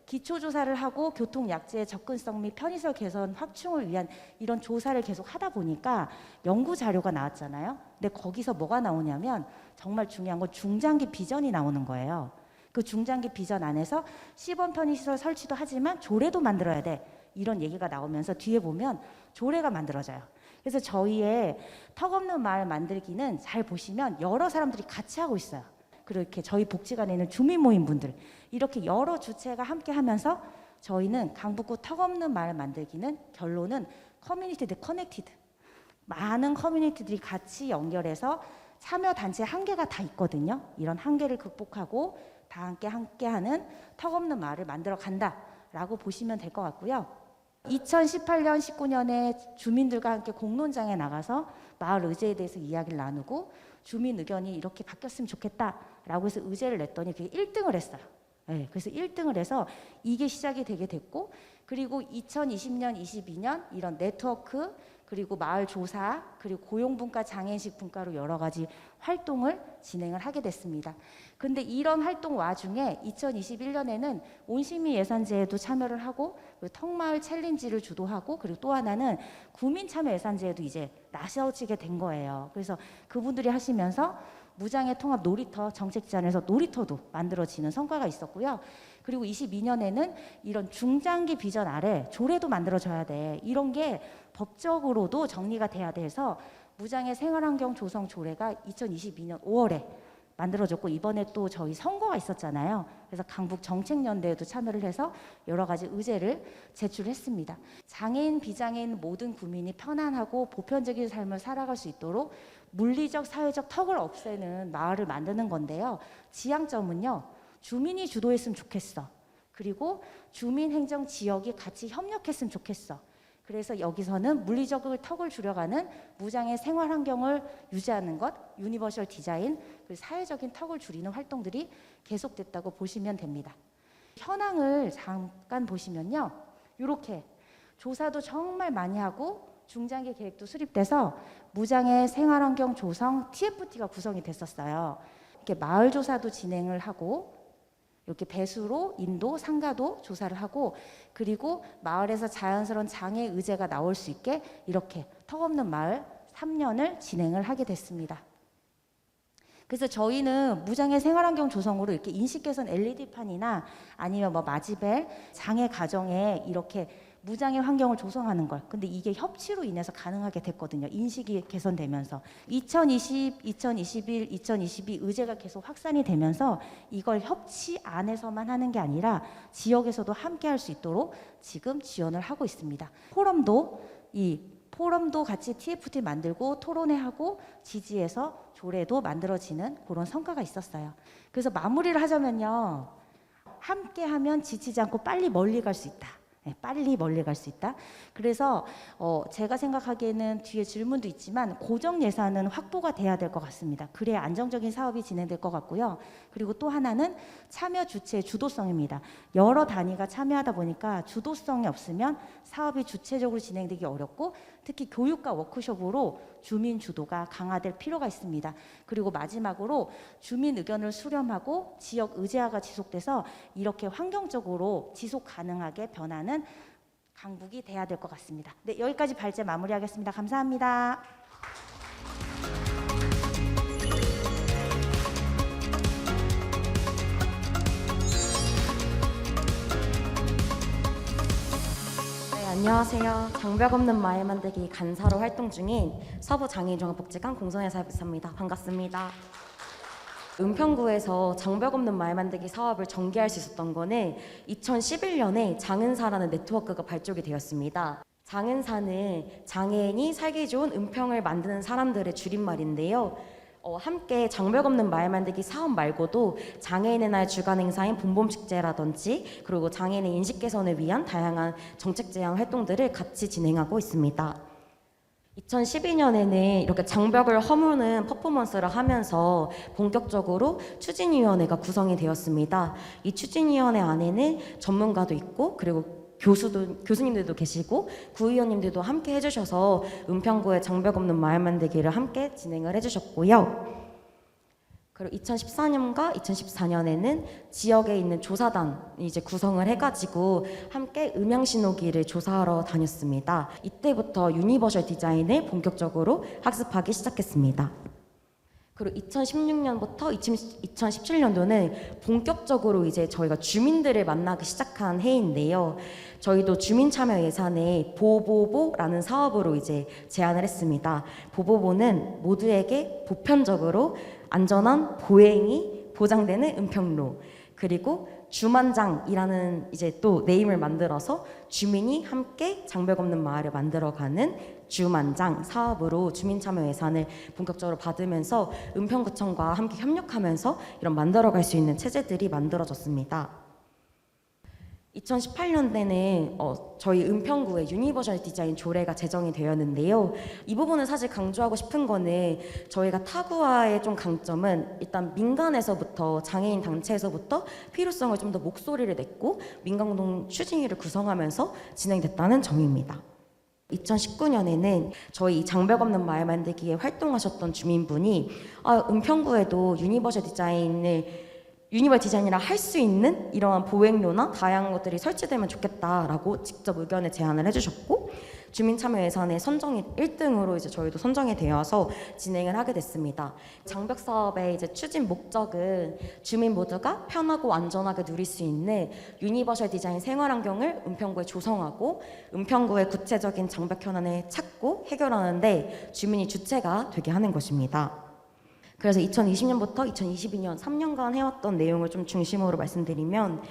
B: 기초조사를 하고 교통약제의 접근성 및 편의시설 개선 확충을 위한 이런 조사를 계속 하다 보니까 연구 자료가 나왔잖아요. 근데 거기서 뭐가 나오냐면 정말 중요한 건 중장기 비전이 나오는 거예요. 그 중장기 비전 안에서 시범 편의시설 설치도 하지만 조례도 만들어야 돼. 이런 얘기가 나오면서 뒤에 보면 조례가 만들어져요. 그래서 저희의 턱없는 마을 만들기는 잘 보시면 여러 사람들이 같이 하고 있어요. 그리고 이렇게 저희 복지관에 있는 주민 모임분들 이렇게 여러 주체가 함께 하면서 저희는 강북구 턱없는 마을 만들기는 결론은 커뮤니티 대 커넥티드, 많은 커뮤니티들이 같이 연결해서 참여 단체 한계가 다 있거든요. 이런 한계를 극복하고 다 함께하는 턱없는 마을을 만들어 간다라고 보시면 될 것 같고요. 2018년, 19년에 주민들과 함께 공론장에 나가서 마을 의제에 대해서 이야기를 나누고 주민 의견이 이렇게 바뀌었으면 좋겠다라고 해서 의제를 냈더니 그게 1등을 했어요. 네, 그래서 1등을 해서 이게 시작이 되게 됐고, 그리고 2020년, 22년 이런 네트워크, 그리고 마을 조사, 그리고 고용분과 장애인식 분과로 여러 가지 활동을 진행을 하게 됐습니다. 근데 이런 활동 와중에 2021년에는 온시민 예산제에도 참여를 하고, 그리고 턱마을 챌린지를 주도하고, 그리고 또 하나는 구민 참여 예산제에도 이제 나서지게 된 거예요. 그래서 그분들이 하시면서 무장애 통합 놀이터 정책 제안에서 놀이터도 만들어지는 성과가 있었고요. 그리고 22년에는 이런 중장기 비전 아래 조례도 만들어져야 돼. 이런 게 법적으로도 정리가 돼야 돼서 무장애 생활환경 조성 조례가 2022년 5월에 만들어졌고, 이번에 또 저희 선거가 있었잖아요. 그래서 강북 정책연대에도 참여를 해서 여러 가지 의제를 제출했습니다. 장애인, 비장애인 모든 구민이 편안하고 보편적인 삶을 살아갈 수 있도록 물리적, 사회적 턱을 없애는 마을을 만드는 건데요. 지향점은요, 주민이 주도했으면 좋겠어. 그리고 주민행정 지역이 같이 협력했으면 좋겠어. 그래서 여기서는 물리적 턱을 줄여가는 무장애 생활 환경을 유지하는 것, 유니버셜 디자인, 그리고 사회적인 턱을 줄이는 활동들이 계속됐다고 보시면 됩니다. 현황을 잠깐 보시면요, 이렇게 조사도 정말 많이 하고 중장기 계획도 수립돼서 무장애 생활 환경 조성 TFT가 구성이 됐었어요. 이렇게 마을 조사도 진행을 하고, 이렇게 배수로, 인도, 상가도 조사를 하고, 그리고 마을에서 자연스러운 장애 의제가 나올 수 있게 이렇게 턱없는 마을 3년을 진행을 하게 됐습니다. 그래서 저희는 무장애 생활환경 조성으로 이렇게 인식 개선 LED판이나 아니면 뭐 마지벨, 장애 가정에 이렇게 무장애 환경을 조성하는 걸, 근데 이게 협치로 인해서 가능하게 됐거든요. 인식이 개선되면서 2020, 2021, 2022 의제가 계속 확산이 되면서 이걸 협치 안에서만 하는 게 아니라 지역에서도 함께 할 수 있도록 지금 지원을 하고 있습니다. 포럼도 같이 TFT 만들고 토론회하고 지지해서 조례도 만들어지는 그런 성과가 있었어요. 그래서 마무리를 하자면요, 함께하면 지치지 않고 빨리 멀리 갈 수 있다. 네, 빨리 멀리 갈 수 있다. 그래서 제가 생각하기에는 뒤에 질문도 있지만 고정 예산은 확보가 돼야 될 것 같습니다. 그래야 안정적인 사업이 진행될 것 같고요. 그리고 또 하나는 참여 주체의 주도성입니다. 여러 단위가 참여하다 보니까 주도성이 없으면 사업이 주체적으로 진행되기 어렵고, 특히 교육과 워크숍으로 주민 주도가 강화될 필요가 있습니다. 그리고 마지막으로 주민 의견을 수렴하고 지역 의제화가 지속돼서 이렇게 환경적으로 지속 가능하게 변하는 강북이 돼야 될 것 같습니다. 네, 여기까지 발제 마무리하겠습니다. 감사합니다.
E: 네, 안녕하세요. 장벽 없는 마을 만들기 간사로 활동 중인 서부장애인종합복지관 공선의 사입사입니다. 반갑습니다. 은평구에서 장벽 없는 마을 만들기 사업을 전개할 수 있었던 거는 2011년에 장은사라는 네트워크가 발족이 되었습니다. 장은사는 장애인이 살기 좋은 은평을 만드는 사람들의 줄임말인데요. 함께 장벽 없는 마을 만들기 사업 말고도 장애인의 날 주간 행사인 봄봄축제라든지, 그리고 장애인의 인식 개선을 위한 다양한 정책 제안 활동들을 같이 진행하고 있습니다. 2012년에는 이렇게 장벽을 허무는 퍼포먼스를 하면서 본격적으로 추진위원회가 구성이 되었습니다. 이 추진위원회 안에는 전문가도 있고, 그리고 교수님들도 계시고 구의원님들도 함께 해주셔서 은평구의 장벽 없는 마을 만들기를 함께 진행을 해주셨고요. 그리고 2013년과 2014년에는 지역에 있는 조사단이 이제 구성을 해가지고 함께 음향신호기를 조사하러 다녔습니다. 이때부터 유니버셜 디자인을 본격적으로 학습하기 시작했습니다. 그리고 2016년부터 2017년도는 본격적으로 이제 저희가 주민들을 만나기 시작한 해인데요. 저희도 주민 참여 예산에 보보보라는 사업으로 이제 제안을 했습니다. 보보보는 모두에게 보편적으로 안전한 보행이 보장되는 은평로, 그리고 주만장이라는 이제 또 네임을 만들어서 주민이 함께 장벽 없는 마을을 만들어가는 주만장 사업으로 주민 참여 예산을 본격적으로 받으면서 은평구청과 함께 협력하면서 이런 만들어갈 수 있는 체제들이 만들어졌습니다. 2018년대는 저희 은평구의 유니버셜 디자인 조례가 제정이 되었는데요. 이 부분을 사실 강조하고 싶은 거는 저희가 타구화의 좀 강점은 일단 민간에서부터 장애인 단체에서부터 필요성을 좀 더 목소리를 냈고 민간공동 추진위를 구성하면서 진행됐다는 점입니다. 2019년에는 저희 장벽 없는 마을 만들기에 활동하셨던 주민분이 은평구에도 유니버셜 디자인이라 할 수 있는 이러한 보행로나 다양한 것들이 설치되면 좋겠다라고 직접 의견을 제안을 해주셨고, 주민 참여 예산의 선정이 1등으로 이제 저희도 선정이 되어서 진행을 하게 됐습니다. 장벽 사업의 이제 추진 목적은 주민 모두가 편하고 안전하게 누릴 수 있는 유니버셜 디자인 생활 환경을 은평구에 조성하고 은평구의 구체적인 장벽 현안을 찾고 해결하는데 주민이 주체가 되게 하는 것입니다. 그래서 2020년부터 2022년 3년간 해왔던 내용을 좀 중심으로 말씀드리면,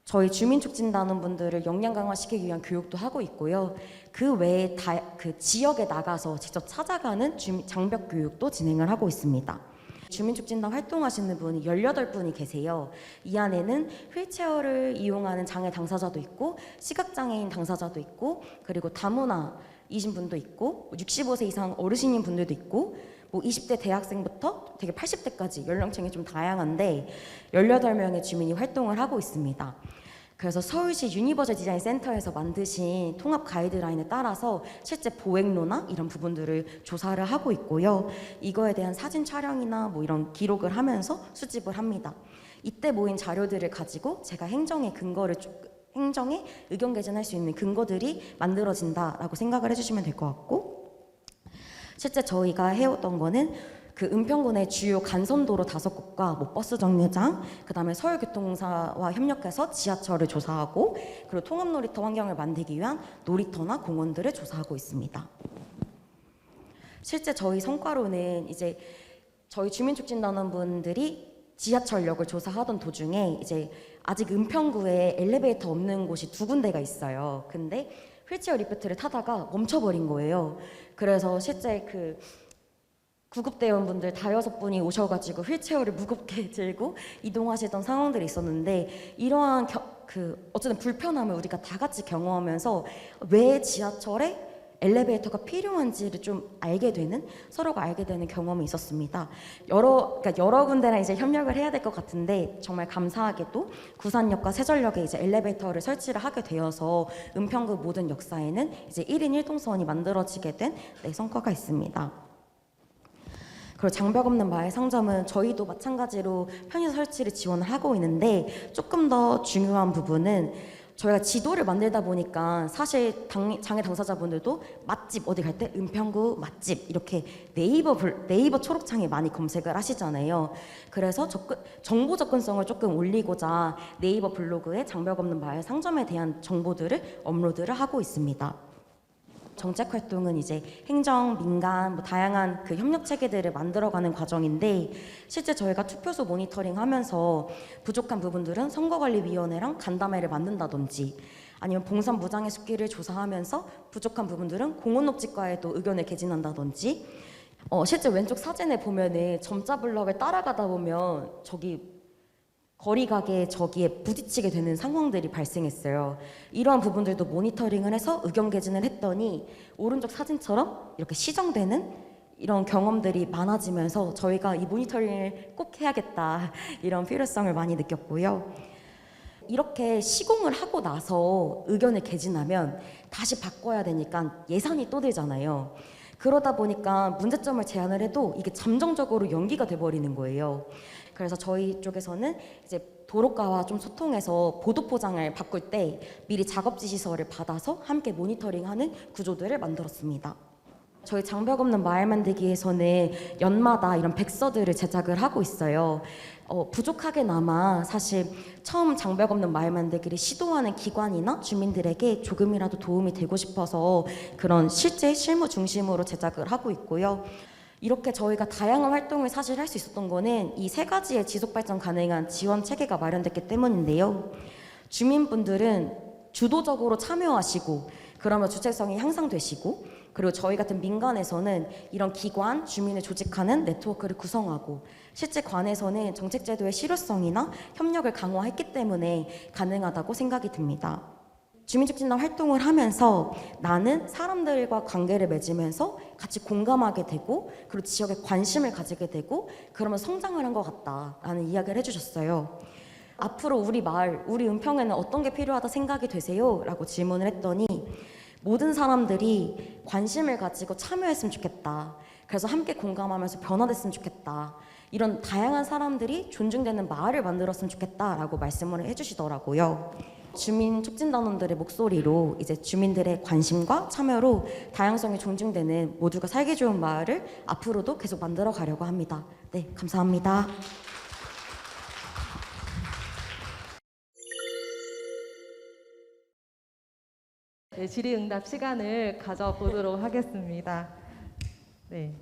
E: 저희 주민촉진단원 분들을 역량 강화시키기 위한 교육도 하고 있고요. 그 외에 그 지역에 나가서 직접 찾아가는 장벽 교육도 진행을 하고 있습니다. 주민촉진단 활동하시는 분이 18분이 계세요. 이 안에는 휠체어를 이용하는 장애 당사자도 있고 시각장애인 당사자도 있고 그리고 다문화이신 분도 있고 65세 이상 어르신인 분들도 있고 20대 대학생부터 되게 80대까지 연령층이 좀 다양한데 18명의 주민이 활동을 하고 있습니다. 그래서 서울시 유니버셜 디자인 센터에서 만드신 통합 가이드라인에 따라서 실제 보행로나 이런 부분들을 조사를 하고 있고요. 이거에 대한 사진 촬영이나 이런 기록을 하면서 수집을 합니다. 이때 모인 자료들을 가지고 제가 행정의 의견 개진할 수 있는 근거들이 만들어진다라고 생각을 해주시면 될 것 같고, 실제 저희가 해왔던 거는 그 은평구 내 주요 간선도로 5곳과 버스 정류장, 그 다음에 서울교통공사와 협력해서 지하철을 조사하고 그리고 통합놀이터 환경을 만들기 위한 놀이터나 공원들을 조사하고 있습니다. 실제 저희 성과로는 이제 저희 주민촉진단원분들이 지하철역을 조사하던 도중에 이제 아직 은평구에 엘리베이터 없는 곳이 2군데가 있어요. 근데 휠체어 리프트를 타다가 멈춰버린 거예요. 그래서 실제 그 구급대원분들 5분이 오셔가지고 휠체어를 무겁게 들고 이동하시던 상황들이 있었는데, 이러한 어쨌든 불편함을 우리가 다 같이 경험하면서 왜 지하철에 엘리베이터가 필요한지를 좀 서로가 알게 되는 경험이 있었습니다. 여러 군데랑 이제 협력을 해야 될 것 같은데, 정말 감사하게도 구산역과 세전역에 이제 엘리베이터를 설치를 하게 되어서 은평구 모든 역사에는 이제 1인 1동선이 만들어지게 된 성과가 있습니다. 그리고 장벽 없는 마을 상점은 저희도 마찬가지로 편의 설치를 지원을 하고 있는데, 조금 더 중요한 부분은 저희가 지도를 만들다 보니까 사실 장애 당사자분들도 맛집 어디 갈 때 은평구 맛집 이렇게 네이버 초록창에 많이 검색을 하시잖아요. 그래서 정보 접근성을 조금 올리고자 네이버 블로그에 장벽 없는 마을 상점에 대한 정보들을 업로드를 하고 있습니다. 정책 활동은 이제 행정, 민간, 다양한 그 협력 체계들을 만들어가는 과정인데, 실제 저희가 투표소 모니터링하면서 부족한 부분들은 선거관리위원회랑 간담회를 만든다든지, 아니면 봉산 무장애 숲길을 조사하면서 부족한 부분들은 공원녹지과에도 의견을 개진한다든지, 실제 왼쪽 사진에 보면은 점자 블럭을 따라가다 보면 거리 가게 저기에 부딪히게 되는 상황들이 발생했어요. 이러한 부분들도 모니터링을 해서 의견 개진을 했더니 오른쪽 사진처럼 이렇게 시정되는 이런 경험들이 많아지면서 저희가 이 모니터링을 꼭 해야겠다 이런 필요성을 많이 느꼈고요. 이렇게 시공을 하고 나서 의견을 개진하면 다시 바꿔야 되니까 예산이 또 들잖아요. 그러다 보니까 문제점을 제안을 해도 이게 잠정적으로 연기가 돼버리는 거예요. 그래서 저희 쪽에서는 이제 도로과와 좀 소통해서 보도 포장을 바꿀 때 미리 작업 지시서를 받아서 함께 모니터링하는 구조들을 만들었습니다. 저희 장벽 없는 마을 만들기에서는 연마다 이런 백서들을 제작을 하고 있어요. 부족하게나마 사실 처음 장벽 없는 마을 만들기를 시도하는 기관이나 주민들에게 조금이라도 도움이 되고 싶어서 그런 실제 실무 중심으로 제작을 하고 있고요. 이렇게 저희가 다양한 활동을 사실 할 수 있었던 거는 이 세 가지의 지속 발전 가능한 지원 체계가 마련됐기 때문인데요. 주민분들은 주도적으로 참여하시고 그러면 주체성이 향상되시고 그리고 저희 같은 민간에서는 이런 기관, 주민을 조직하는 네트워크를 구성하고 실제 관에서는 정책 제도의 실효성이나 협력을 강화했기 때문에 가능하다고 생각이 듭니다. 주민촉진단 활동을 하면서 나는 사람들과 관계를 맺으면서 같이 공감하게 되고 그리고 지역에 관심을 가지게 되고 그러면 성장을 한 것 같다라는 이야기를 해주셨어요. 앞으로 우리 마을, 우리 은평에는 어떤 게 필요하다 생각이 되세요? 라고 질문을 했더니 모든 사람들이 관심을 가지고 참여했으면 좋겠다. 그래서 함께 공감하면서 변화됐으면 좋겠다. 이런 다양한 사람들이 존중되는 마을을 만들었으면 좋겠다라고 말씀을 해주시더라고요. 주민 촉진단원들의 목소리로 이제 주민들의 관심과 참여로 다양성이 존중되는 모두가 살기 좋은 마을을 앞으로도 계속 만들어 가려고 합니다. 네, 감사합니다.
H: 네, 질의응답 시간을 가져보도록 하겠습니다. 네,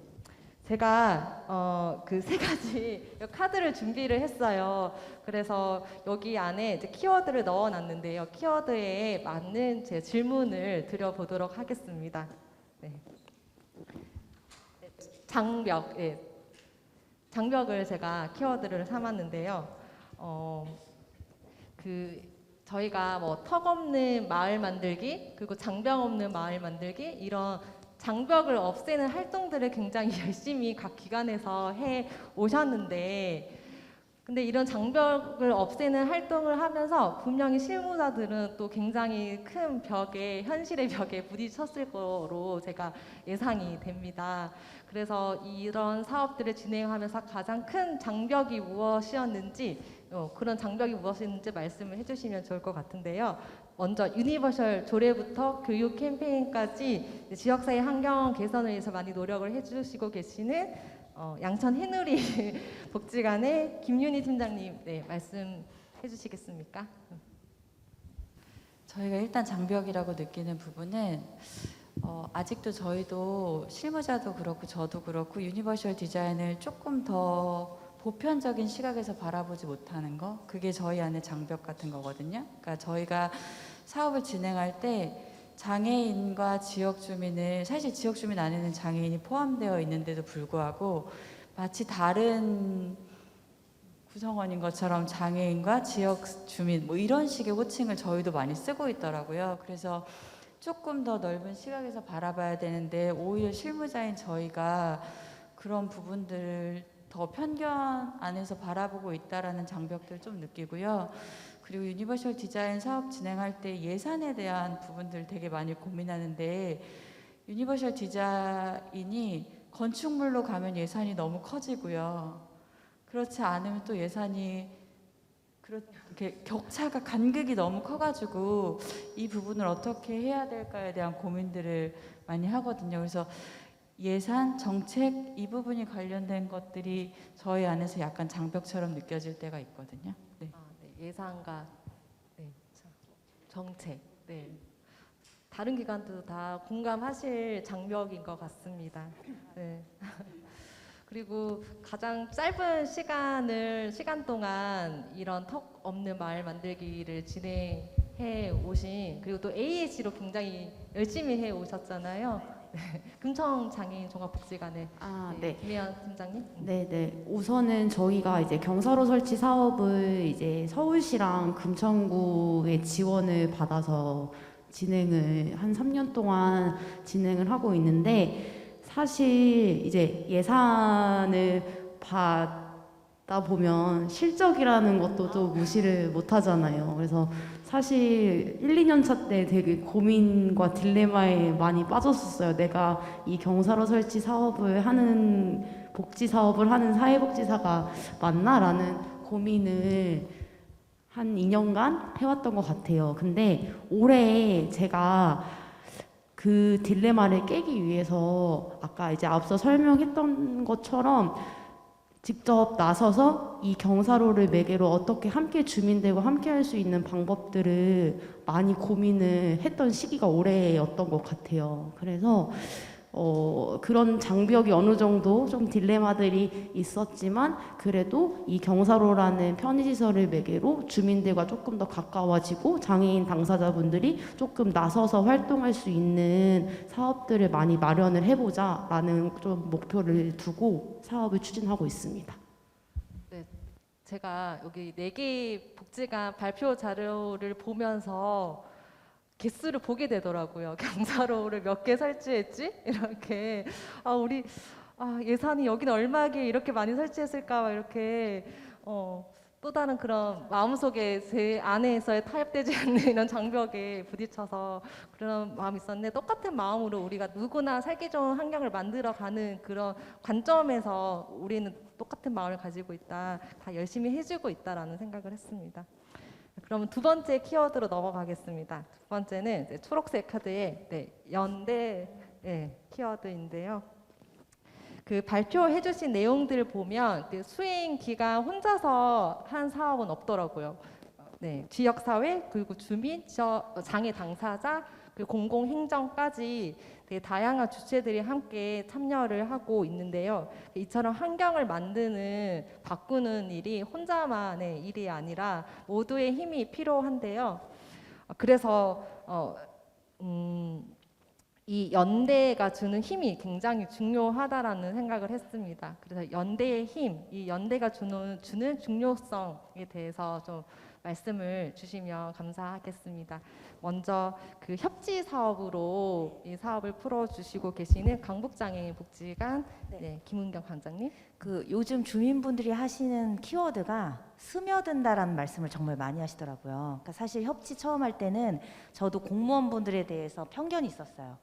H: 제가 그 세 가지 카드를 준비를 했어요. 그래서 여기 안에 이제 키워드를 넣어놨는데요. 키워드에 맞는 제 질문을 드려보도록 하겠습니다. 네. 장벽, 예. 장벽을 제가 키워드를 삼았는데요. 저희가 뭐 턱 없는 마을 만들기, 그리고 장벽 없는 마을 만들기, 이런 장벽을 없애는 활동들을 굉장히 열심히 각 기관에서 해 오셨는데, 근데 이런 장벽을 없애는 활동을 하면서 분명히 실무자들은 또 굉장히 큰 벽에, 현실의 벽에 부딪혔을 거로 제가 예상이 됩니다. 그래서 이런 사업들을 진행하면서 가장 큰 장벽이 무엇이었는지, 그런 장벽이 무엇인지 말씀을 해주시면 좋을 것 같은데요. 먼저 유니버셜 조례부터 교육 캠페인까지 지역사회 환경 개선을 위해서 많이 노력을 해주시고 계시는 양천 해누리 복지관의 김윤희 팀장님, 네, 말씀해 주시겠습니까?
D: 저희가 일단 장벽이라고 느끼는 부분은 아직도 저희도 실무자도 그렇고 저도 그렇고 유니버셜 디자인을 조금 더 보편적인 시각에서 바라보지 못하는 거, 그게 저희 안에 장벽 같은 거거든요. 그러니까 저희가 사업을 진행할 때 장애인과 지역 주민을, 사실 지역 주민 안에는 장애인이 포함되어 있는데도 불구하고 마치 다른 구성원인 것처럼 장애인과 지역 주민 뭐 이런 식의 호칭을 저희도 많이 쓰고 있더라고요. 그래서 조금 더 넓은 시각에서 바라봐야 되는데 오히려 실무자인 저희가 그런 부분들을 더 편견 안에서 바라보고 있다라는 장벽들 좀 느끼고요. 그리고 유니버셜 디자인 사업 진행할 때 예산에 대한 부분들 되게 많이 고민하는데, 유니버셜 디자인이 건축물로 가면 예산이 너무 커지고요. 그렇지 않으면 또 예산이 이렇게 격차가 간극이 너무 커가지고 이 부분을 어떻게 해야 될까에 대한 고민들을 많이 하거든요. 그래서 예산, 정책 이 부분이 관련된 것들이 저희 안에서 약간 장벽처럼 느껴질 때가 있거든요. 네.
H: 네, 예산과 네, 정책, 네. 다른 기관도 다 공감하실 장벽인 것 같습니다. 네. 그리고 가장 짧은 시간 동안 이런 턱 없는 마을 만들기를 진행해 오신, 그리고 또 AH로 굉장히 열심히 해 오셨잖아요. 네. 금청 장애인 종합복지관의
F: 네.
H: 김혜연 팀장님.
F: 네. 우선은 저희가 이제 경사로 설치 사업을 이제 서울시랑 금천구의 지원을 받아서 진행을 한 3년 동안 진행을 하고 있는데, 사실 이제 예산을 보면 실적이라는 것도 또 무시를 못 하잖아요. 그래서 사실 1, 2년 차 때 되게 고민과 딜레마에 많이 빠졌었어요. 내가 이 경사로 설치 사업을 하는 복지 사업을 하는 사회복지사가 맞나라는 고민을 한 2년간 해왔던 것 같아요. 근데 올해 제가 그 딜레마를 깨기 위해서 아까 이제 앞서 설명했던 것처럼 직접 나서서 이 경사로를 매개로 어떻게 함께 주민들과 함께 할 수 있는 방법들을 많이 고민을 했던 시기가 올해였던 것 같아요. 그래서 그런 장벽이 어느 정도 좀 딜레마들이 있었지만 그래도 이 경사로라는 편의시설을 매개로 주민들과 조금 더 가까워지고 장애인 당사자분들이 조금 나서서 활동할 수 있는 사업들을 많이 마련을 해보자라는 좀 목표를 두고 사업을 추진하고 있습니다.
H: 제가 여기 4개 복지관 발표 자료를 보면서 개수를 보게 되더라고요. 경사로를 몇 개 설치했지? 이렇게 우리 예산이 여기는 얼마기에 이렇게 많이 설치했을까? 막 이렇게 또 다른 그런 마음속에 제 안에서의 타협되지 않는 이런 장벽에 부딪혀서 그런 마음이 있었는데 똑같은 마음으로 우리가 누구나 살기 좋은 환경을 만들어가는 그런 관점에서 우리는 똑같은 마음을 가지고 있다. 다 열심히 해주고 있다라는 생각을 했습니다. 그러면 두 번째 키워드로 넘어가겠습니다. 두 번째는 이제 초록색 카드의 연대 키워드인데요. 그 발표해 주신 내용들을 보면 수행 기간 혼자서 한 사업은 없더라고요. 지역사회, 그리고 주민, 장애 당사자, 그리고 공공행정까지 되게 다양한 주체들이 함께 참여를 하고 있는데요. 이처럼 환경을 만드는, 바꾸는 일이 혼자만의 일이 아니라 모두의 힘이 필요한데요. 그래서 이 연대가 주는 힘이 굉장히 중요하다라는 생각을 했습니다. 그래서 연대의 힘, 이 연대가 주는 중요성에 대해서 좀 말씀을 주시면 감사하겠습니다. 먼저 그 협지 사업으로 이 사업을 풀어주시고 계시는 강북장애인 복지관 김은경 관장님.
B: 요즘 주민분들이 하시는 키워드가 스며든다라는 말씀을 정말 많이 하시더라고요. 그러니까 사실 협치 처음 할 때는 저도 공무원분들에 대해서 편견이 있었어요.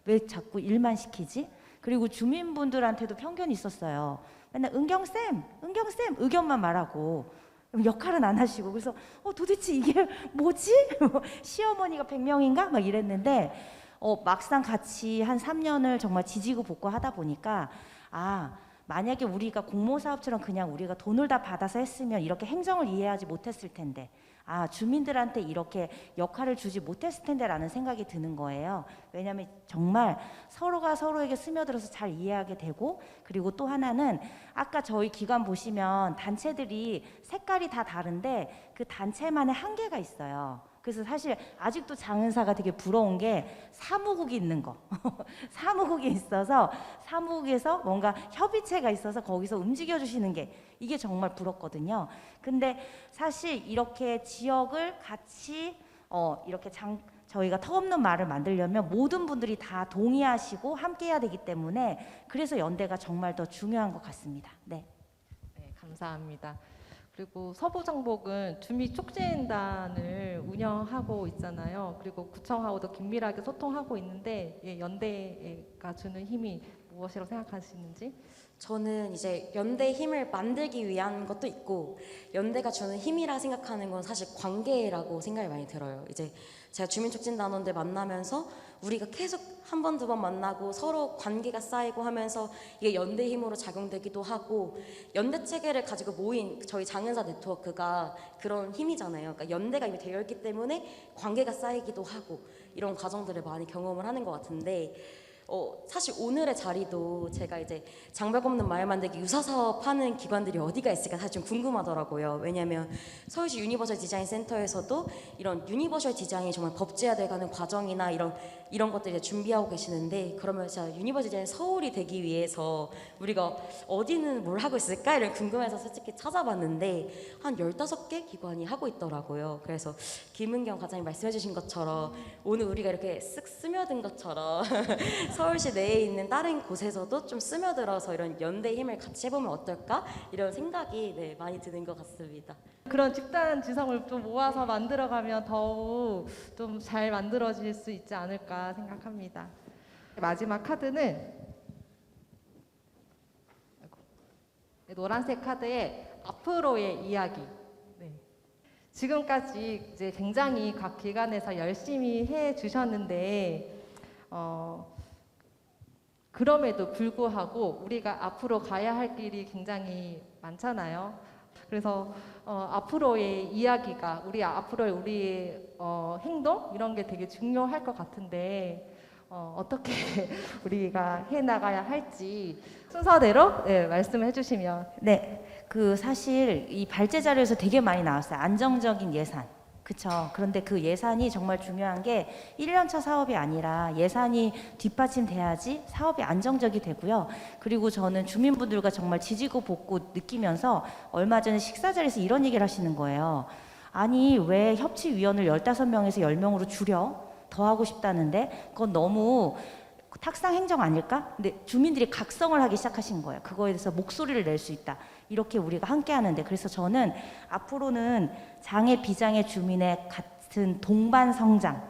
B: 왜 자꾸 일만 시키지? 그리고 주민분들한테도 편견이 있었어요. 맨날 은경쌤 의견만 말하고 역할은 안 하시고, 그래서 도대체 이게 뭐지? 시어머니가 100명인가? 막 이랬는데 막상 같이 한 3년을 정말 지지고 볶고 하다 보니까 만약에 우리가 공모사업처럼 그냥 우리가 돈을 다 받아서 했으면 이렇게 행정을 이해하지 못했을 텐데, 주민들한테 이렇게 역할을 주지 못했을 텐데 라는 생각이 드는 거예요. 왜냐하면 정말 서로가 서로에게 스며들어서 잘 이해하게 되고, 그리고 또 하나는 아까 저희 기관 보시면 단체들이 색깔이 다 다른데 그 단체만의 한계가 있어요. 그래서 사실 아직도 장은사가 되게 부러운 게 사무국이 있는 거. 사무국이 있어서 사무국에서 뭔가 협의체가 있어서 거기서 움직여 주시는 게 이게 정말 부럽거든요. 근데 사실 이렇게 지역을 같이 이렇게 저희가 턱없는 말을 만들려면 모든 분들이 다 동의하시고 함께 해야 되기 때문에 그래서 연대가 정말 더 중요한 것 같습니다. 네,
H: 감사합니다. 그리고 서부정복은 주민 촉진단을 운영하고 있잖아요. 그리고 구청하고도 긴밀하게 소통하고 있는데 연대가 주는 힘이 무엇이라고 생각하시는지?
E: 저는 이제 연대의 힘을 만들기 위한 것도 있고, 연대가 주는 힘이라 생각하는 건 사실 관계라고 생각이 많이 들어요. 이제 제가 주민촉진단원들 만나면서 우리가 계속 한 번, 두 번 만나고 서로 관계가 쌓이고 하면서 이게 연대 힘으로 작용되기도 하고, 연대 체계를 가지고 모인 저희 장은사 네트워크가 그런 힘이잖아요. 그러니까 연대가 이미 되어 있기 때문에 관계가 쌓이기도 하고 이런 과정들을 많이 경험을 하는 것 같은데, 사실 오늘의 자리도 제가 이제 장벽 없는 마을 만들기 유사 사업 하는 기관들이 어디가 있을까 사실 좀 궁금하더라고요. 왜냐하면 서울시 유니버셜 디자인 센터에서도 이런 유니버셜 디자인이 정말 법제화돼가는 과정이나 이런 이런 것들을 이제 준비하고 계시는데 그러면 진짜 유니버스 디자인 서울이 되기 위해서 우리가 어디는 뭘 하고 있을까 이런 궁금해서 솔직히 찾아봤는데 한 15개 기관이 하고 있더라고요. 그래서 김은경 과장님 말씀해 주신 것처럼 오늘 우리가 이렇게 쓱 스며든 것처럼 서울시 내에 있는 다른 곳에서도 좀 스며들어서 이런 연대 힘을 같이 해보면 어떨까 이런 생각이 네, 많이 드는 것 같습니다.
H: 그런 집단 지성을 좀 모아서 만들어가면 더욱 좀 잘 만들어질 수 있지 않을까 생각합니다. 마지막 카드는 노란색 카드의 앞으로의 이야기. 네. 지금까지 이제 굉장히 각 기관에서 열심히 해 주셨는데 그럼에도 불구하고 우리가 앞으로 가야 할 길이 굉장히 많잖아요. 그래서 앞으로의 이야기가 우리의 행동 이런 게 되게 중요할 것 같은데 어떻게 우리가 해 나가야 할지 순서대로 네, 말씀해 주시면.
B: 네, 그 사실 이 발제 자료에서 되게 많이 나왔어요. 안정적인 예산. 그렇죠. 그런데 그 예산이 정말 중요한 게 1년차 사업이 아니라 예산이 뒷받침돼야지 사업이 안정적이 되고요. 그리고 저는 주민분들과 정말 지지고 볶고 느끼면서 얼마 전에 식사 자리에서 이런 얘기를 하시는 거예요. 아니 왜 협치위원을 15명에서 10명으로 줄여? 더 하고 싶다는데 그건 너무 탁상 행정 아닐까? 근데 주민들이 각성을 하기 시작하신 거예요. 그거에 대해서 목소리를 낼 수 있다. 이렇게 우리가 함께 하는데 그래서 저는 앞으로는 장애 비장애 주민의 같은 동반 성장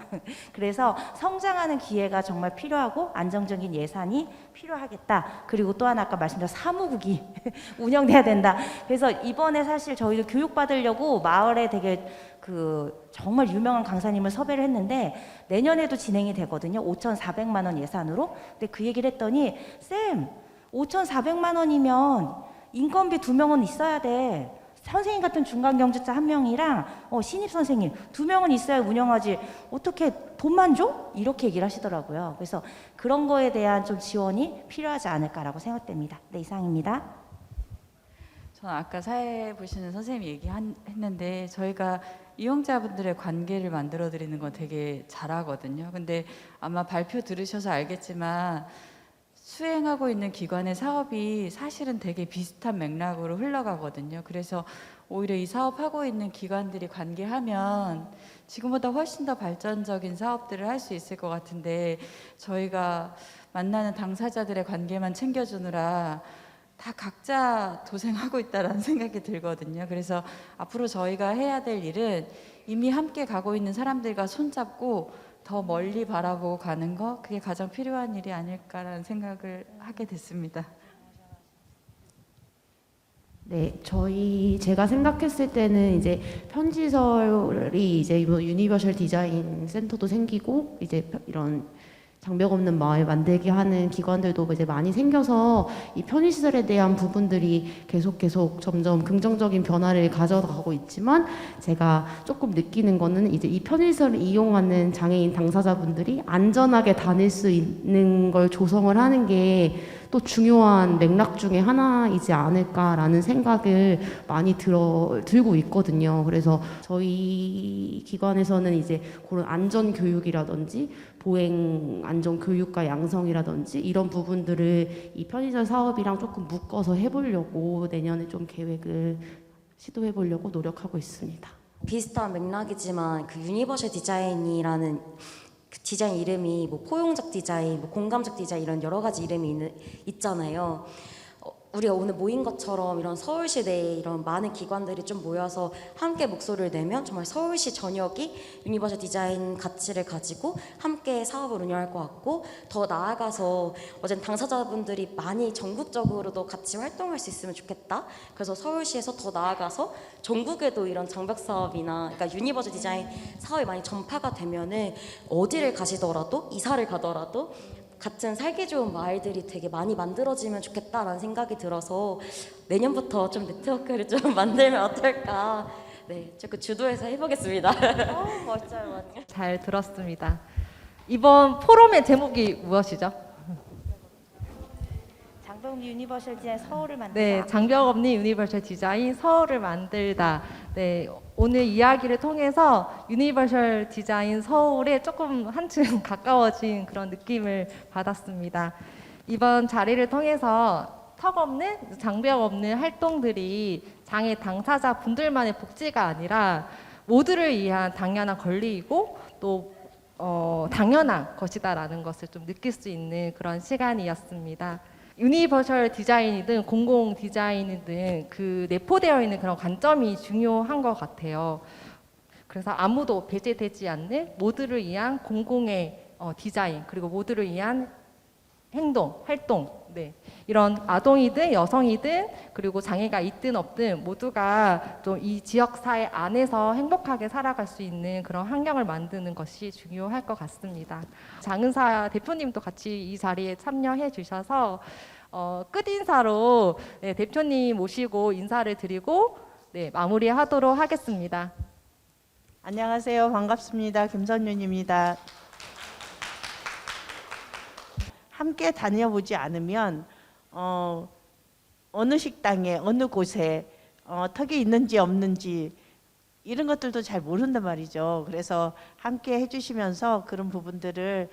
B: 그래서 성장하는 기회가 정말 필요하고 안정적인 예산이 필요하겠다. 그리고 또 하나 아까 말씀드린 사무국이 운영돼야 된다. 그래서 이번에 사실 저희도 교육받으려고 마을에 되게 그 정말 유명한 강사님을 섭외를 했는데 내년에도 진행이 되거든요. 5,400만 원 예산으로. 근데 그 얘기를 했더니 쌤 5,400만 원이면 인건비 2명은 있어야 돼. 선생님 같은 중간 경주자 1명이랑 신입 선생님 2명은 있어야 운영하지. 어떻게 돈만 줘? 이렇게 얘기를 하시더라고요. 그래서 그런 거에 대한 좀 지원이 필요하지 않을까라고 생각됩니다. 네, 이상입니다.
D: 저는 아까 사회 보시는 선생님이 얘기했는데 저희가 이용자분들의 관계를 만들어 드리는 건 되게 잘하거든요. 근데 아마 발표 들으셔서 알겠지만 수행하고 있는 기관의 사업이 사실은 되게 비슷한 맥락으로 흘러가거든요. 그래서 오히려 이 사업하고 있는 기관들이 관계하면 지금보다 훨씬 더 발전적인 사업들을 할 수 있을 것 같은데 저희가 만나는 당사자들의 관계만 챙겨주느라 다 각자 도생하고 있다라는 생각이 들거든요. 그래서 앞으로 저희가 해야 될 일은 이미 함께 가고 있는 사람들과 손잡고 더 멀리 바라보고 가는 거, 그게 가장 필요한 일이 아닐까라는 생각을 하게 됐습니다.
F: 네, 제가 생각했을 때는 이제 편지설이 이제 뭐 유니버셜 디자인 센터도 생기고 이제 이런 장벽 없는 마을 만들기 하는 기관들도 이제 많이 생겨서 이 편의시설에 대한 부분들이 계속 점점 긍정적인 변화를 가져가고 있지만 제가 조금 느끼는 거는 이제 이 편의시설을 이용하는 장애인 당사자분들이 안전하게 다닐 수 있는 걸 조성을 하는 게 또 중요한 맥락 중에 하나이지 않을까라는 생각을 많이 들고 있거든요. 그래서 저희 기관에서는 이제 그런 안전 교육이라든지 보행 안전 교육과 양성이라든지 이런 부분들을 이 편의시설 사업이랑 조금 묶어서 해보려고 내년에 좀 계획을 시도해보려고 노력하고 있습니다.
E: 비슷한 맥락이지만 그 유니버셜 디자인이라는 그 디자인 이름이 뭐 포용적 디자인, 뭐 공감적 디자인 이런 여러 가지 이름이 있잖아요. 우리가 오늘 모인 것처럼 이런 서울시 내에 이런 많은 기관들이 좀 모여서 함께 목소리를 내면 정말 서울시 전역이 유니버셜 디자인 가치를 가지고 함께 사업을 운영할 것 같고 더 나아가서 어젠 당사자분들이 많이 전국적으로도 같이 활동할 수 있으면 좋겠다. 그래서 서울시에서 더 나아가서 전국에도 이런 장벽 사업이나 그러니까 유니버셜 디자인 사업이 많이 전파가 되면은 어디를 가시더라도 이사를 가더라도 같은 살기 좋은 마을들이 되게 많이 만들어지면 좋겠다라는 생각이 들어서 내년부터 좀 네트워크를 좀 만들면 어떨까. 네, 조금 주도해서 해보겠습니다. 멋져요.
H: 잘 들었습니다. 이번 포럼의 제목이 무엇이죠?
B: 장병 유니버셜 디자인 서울을 만들다.
H: 네, 장벽 없는 유니버셜 디자인 서울을 만들다. 네, 오늘 이야기를 통해서 유니버셜 디자인 서울에 조금 한층 가까워진 그런 느낌을 받았습니다. 이번 자리를 통해서 턱 없는, 장벽 없는 활동들이 장애 당사자 분들만의 복지가 아니라 모두를 위한 당연한 권리이고 또 당연한 것이다라는 것을 좀 느낄 수 있는 그런 시간이었습니다. 유니버셜 디자인이든 공공 디자인이든 그 내포되어 있는 그런 관점이 중요한 것 같아요. 그래서 아무도 배제되지 않는 모두를 위한 공공의 디자인, 그리고 모두를 위한 행동, 활동, 네. 이런 아동이든 여성이든 그리고 장애가 있든 없든 모두가 좀 이 지역 사회 안에서 행복하게 살아갈 수 있는 그런 환경을 만드는 것이 중요할 것 같습니다. 장은사 대표님도 같이 이 자리에 참여해 주셔서 끝인사로 네, 대표님 모시고 인사를 드리고 네, 마무리하도록 하겠습니다.
I: 안녕하세요. 반갑습니다. 김선윤입니다. 함께 다녀보지 않으면 어느 식당에 어느 곳에 턱이 있는지 없는지 이런 것들도 잘 모른단 말이죠. 그래서 함께 해주시면서 그런 부분들을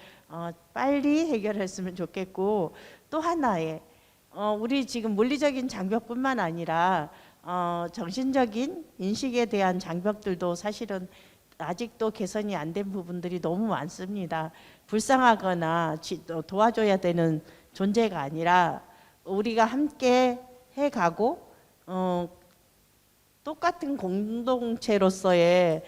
I: 빨리 해결했으면 좋겠고, 또 하나의 우리 지금 물리적인 장벽뿐만 아니라 정신적인 인식에 대한 장벽들도 사실은 아직도 개선이 안 된 부분들이 너무 많습니다. 불쌍하거나 도와줘야 되는 존재가 아니라 우리가 함께 해가고 똑같은 공동체로서의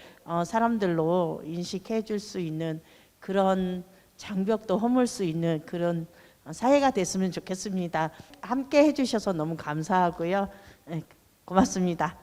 I: 사람들로 인식해 줄 수 있는 그런 장벽도 허물 수 있는 그런 사회가 됐으면 좋겠습니다. 함께 해주셔서 너무 감사하고요. 고맙습니다.